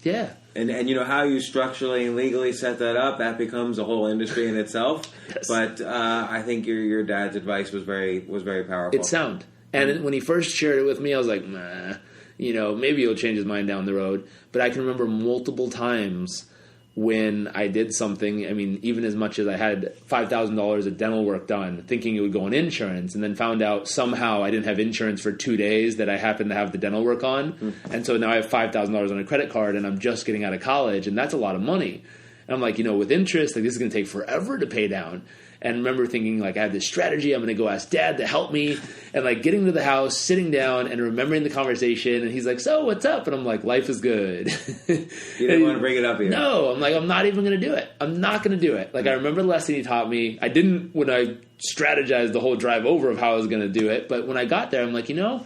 Yeah. And you know, how you structurally and legally set that up, that becomes a whole industry in itself. Yes. But I think your dad's advice was very powerful. It's sound. And when he first shared it with me, I was like, nah, you know, maybe he'll change his mind down the road. But I can remember multiple times when I did something, I mean, even as much as I had $5,000 of dental work done, thinking it would go on insurance, and then found out somehow I didn't have insurance for 2 days that I happened to have the dental work on. And so now I have $5,000 on a credit card, and I'm just getting out of college, and that's a lot of money. And I'm like, you know, with interest, like, this is going to take forever to pay down. And I remember thinking, like, I have this strategy. I'm going to go ask Dad to help me. And, like, getting to the house, sitting down, and remembering the conversation. And he's like, so, what's up? And I'm like, life is good. You didn't want to bring it up here. No. I'm like, I'm not even going to do it. I'm not going to do it. Like, I remember the lesson he taught me. I didn't when I strategized the whole drive over of how I was going to do it. But when I got there, I'm like, you know,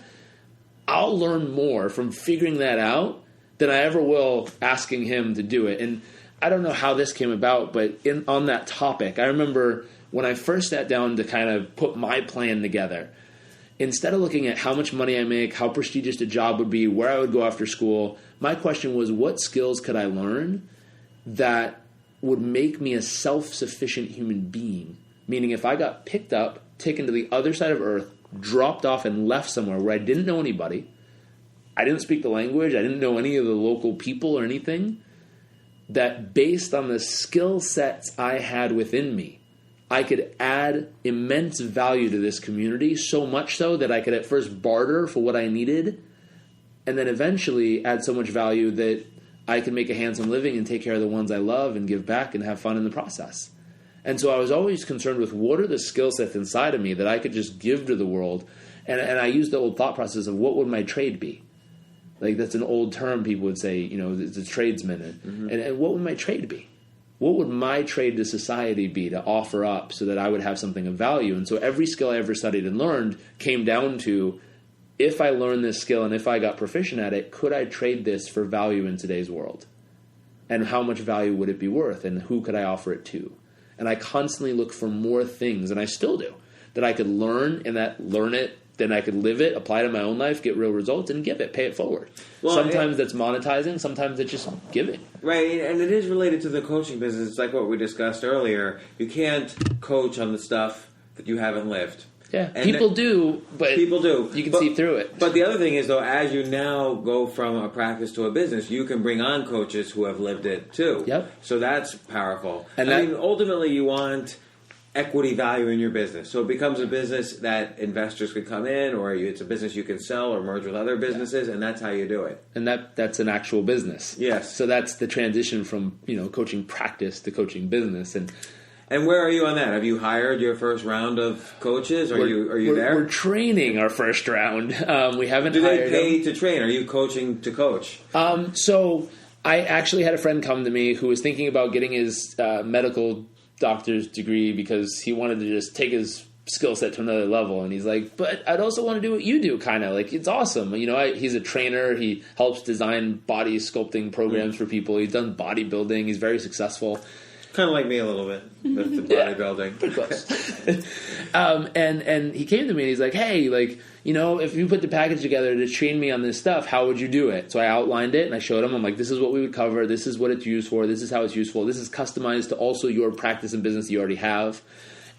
I'll learn more from figuring that out than I ever will asking him to do it. And I don't know how this came about, but on that topic, I remember when I first sat down to kind of put my plan together, instead of looking at how much money I make, how prestigious the job would be, where I would go after school, my question was, what skills could I learn that would make me a self-sufficient human being? Meaning if I got picked up, taken to the other side of Earth, dropped off and left somewhere where I didn't know anybody, I didn't speak the language, I didn't know any of the local people or anything, that based on the skill sets I had within me, I could add immense value to this community, so much so that I could at first barter for what I needed, and then eventually add so much value that I could make a handsome living and take care of the ones I love and give back and have fun in the process. And so I was always concerned with what are the skill sets inside of me that I could just give to the world. And I used the old thought process of what would my trade be? Like that's an old term people would say, you know, it's a tradesman. And what would my trade be? What would my trade to society be to offer up so that I would have something of value? And so every skill I ever studied and learned came down to, if I learned this skill and if I got proficient at it, could I trade this for value in today's world? And how much value would it be worth? And who could I offer it to? And I constantly look for more things, and I still do, that I could learn, and that learn it, then I could live it, apply it in my own life, get real results, and give it, pay it forward. Well, sometimes that's monetizing, sometimes it's just giving. Right, and it is related to the coaching business. It's like what we discussed earlier. You can't coach on the stuff that you haven't lived. Yeah, and people do, but people do. You can see through it. But the other thing is, though, as you now go from a practice to a business, you can bring on coaches who have lived it too. Yep. So that's powerful. And I mean, ultimately, you want equity value in your business. So it becomes a business that investors could come in, or it's a business you can sell or merge with other businesses, and that's how you do it. And that's an actual business. Yes. So that's the transition from, coaching practice to coaching business. And where are you on that? Have you hired your first round of coaches? Are you there? We're training our first round. We haven't. Do hired they pay to train? Are you coaching to coach? So I actually had a friend come to me who was thinking about getting his medical doctor's degree because he wanted to just take his skill set to another level. And he's like, but I'd also want to do what you do, kind of. Like, it's awesome. He's a trainer. He helps design body sculpting programs for people. He's done bodybuilding. He's very successful. Kind of like me a little bit with the bodybuilding. Pretty close. And he came to me and he's like, hey, if you put the package together to train me on this stuff, how would you do it? So I outlined it and I showed him. I'm like, this is what we would cover. This is what it's used for. This is how it's useful. This is customized to also your practice and business you already have.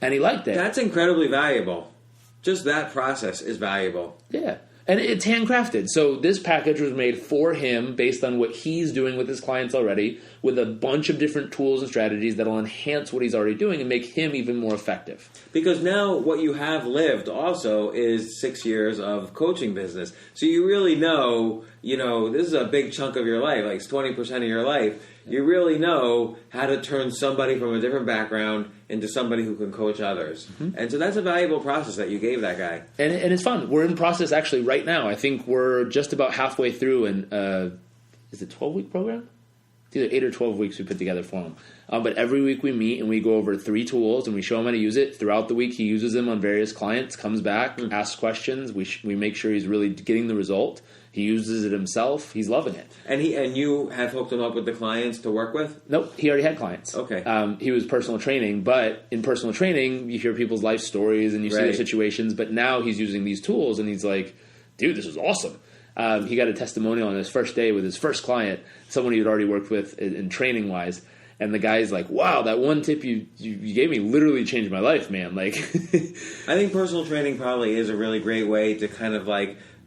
And he liked it. That's incredibly valuable. Just that process is valuable. Yeah. And it's handcrafted. So this package was made for him based on what he's doing with his clients already, with a bunch of different tools and strategies that will enhance what he's already doing and make him even more effective. Because now what you have lived also is 6 years of coaching business. So you really know, this is a big chunk of your life, like it's 20% of your life. You really know how to turn somebody from a different background into somebody who can coach others. Mm-hmm. And so that's a valuable process that you gave that guy. And it's fun. We're in process actually right now. I think we're just about halfway through is it a 12-week program? It's either 8 or 12 weeks we put together for him. But every week we meet and we go over 3 tools and we show him how to use it. Throughout the week he uses them on various clients, comes back, asks questions. We make sure he's really getting the result. He uses it himself. He's loving it. And you have hooked him up with the clients to work with? Nope, he already had clients. Okay. He was personal training, but in personal training, you hear people's life stories and you see their situations. But now he's using these tools, and he's like, "Dude, this is awesome." He got a testimonial on his first day with his first client, someone he had already worked with in training wise. And the guy's like, "Wow, that one tip you gave me literally changed my life, man." Like, I think personal training probably is a really great way to kind of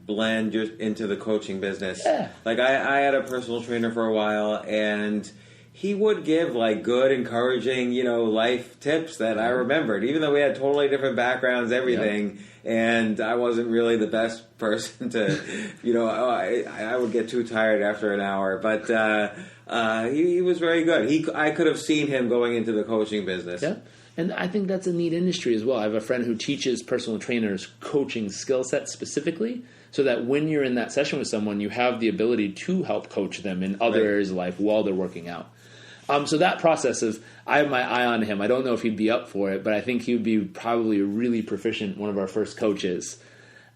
blend into the coaching business. Yeah. Like I had a personal trainer for a while, and he would give good, encouraging, life tips that I remembered, even though we had totally different backgrounds, everything. Yep. And I wasn't really the best person to, I would get too tired after an hour, but he was very good. I could have seen him going into the coaching business. Yeah. And I think that's a neat industry as well. I have a friend who teaches personal trainers coaching skill sets specifically, so that when you're in that session with someone, you have the ability to help coach them in other areas of life while they're working out. So that process of, I have my eye on him. I don't know if he'd be up for it, but I think he would be probably a really proficient one of our first coaches.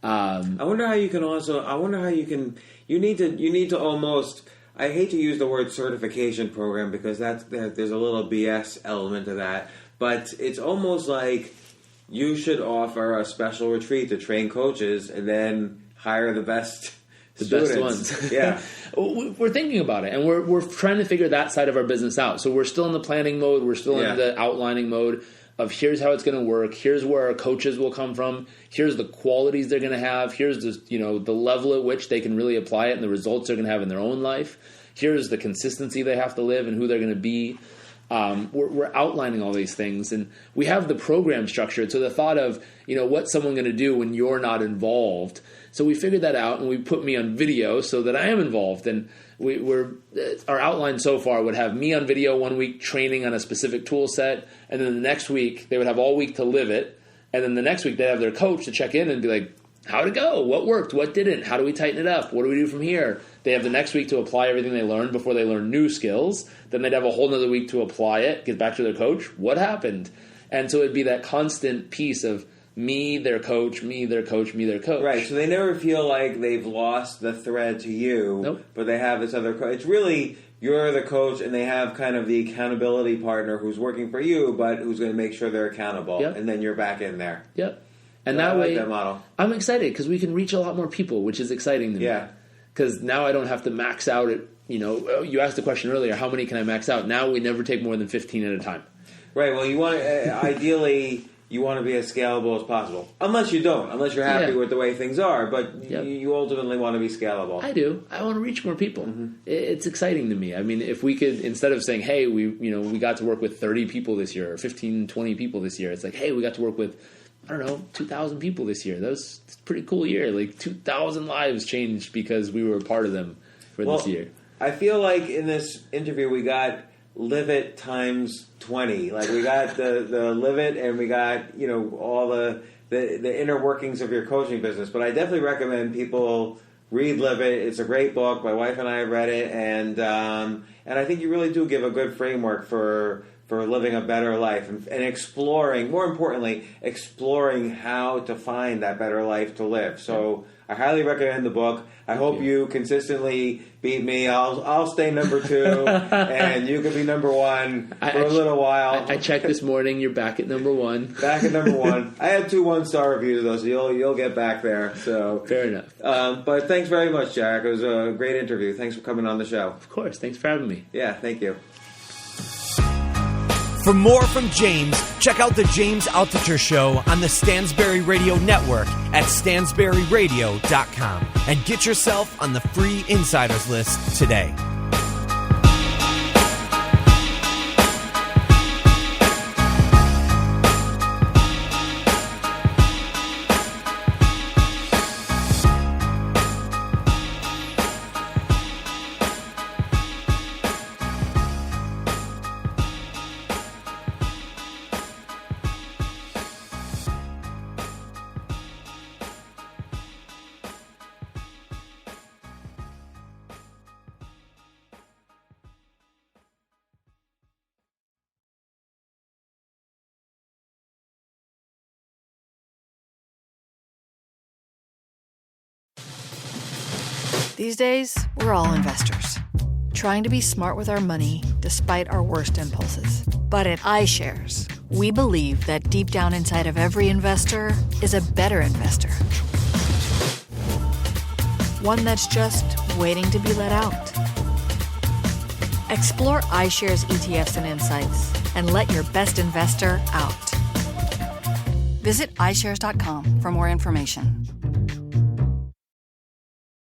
I wonder how you can. You need to almost. I hate to use the word certification program because there's a little BS element to that, but it's almost like you should offer a special retreat to train coaches and then hire the best students. Best ones. Yeah. We're thinking about it, and we're trying to figure that side of our business out. So we're still in the planning mode. We're still in the outlining mode of here's how it's going to work. Here's where our coaches will come from. Here's the qualities they're going to have. Here's the level at which they can really apply it and the results they're going to have in their own life. Here's the consistency they have to live and who they're going to be. We're outlining all these things, and we have the program structured. So the thought of, what's someone going to do when you're not involved. So we figured that out, and we put me on video so that I am involved. And our outline so far would have me on video 1 week training on a specific tool set, and then the next week they would have all week to live it, and then the next week they'd have their coach to check in and be like, how'd it go? What worked? What didn't? How do we tighten it up? What do we do from here? They have the next week to apply everything they learned before they learn new skills. Then they'd have a whole other week to apply it, get back to their coach. What happened? And so it'd be that constant piece of me, their coach, me, their coach, me, their coach. Right, so they never feel like they've lost the thread to you, Nope. But they have this other coach. It's really, you're the coach, and they have kind of the accountability partner who's working for you, but who's going to make sure they're accountable, Yep. and then you're back in there. Yep. And So that I like way, that model. I'm excited because we can reach a lot more people, which is exciting to me. Yeah. Because now I don't have to max out at, you asked the question earlier, how many can I max out? Now we never take more than 15 at a time. Right, well, you want ideally, you want to be as scalable as possible. Unless you're happy Yeah. with the way things are, but Yep. you ultimately want to be scalable. I do. I want to reach more people. Mm-hmm. It's exciting to me. I mean, if we could, instead of saying, hey, we got to work with 30 people this year or 15, 20 people this year, it's like, hey, we got to work with, 2,000 people this year. That was a pretty cool year. Like 2,000 lives changed because we were a part of them for this year. I feel like in this interview we got live it times 20. Like we got the live it, and we got all the inner workings of your coaching business. But I definitely recommend people read Live It. It's a great book. My wife and I have read it, and I think you really do give a good framework for living a better life and exploring, more importantly, exploring how to find that better life to live. So I highly recommend the book. I hope you consistently beat me. I'll stay number 2, and you can be number 1 for a little while. I checked this morning. You're back at number 1. Back at number 1. I had 2 1-star reviews though, so you'll get back there. So fair enough. But thanks very much, Jairek. It was a great interview. Thanks for coming on the show. Of course. Thanks for having me. Yeah, thank you. For more from James, check out the James Altucher Show on the Stansberry Radio Network at stansberryradio.com and get yourself on the free insiders list today. These days, we're all investors, trying to be smart with our money despite our worst impulses. But at iShares, we believe that deep down inside of every investor is a better investor. One that's just waiting to be let out. Explore iShares ETFs and insights and let your best investor out. Visit iShares.com for more information.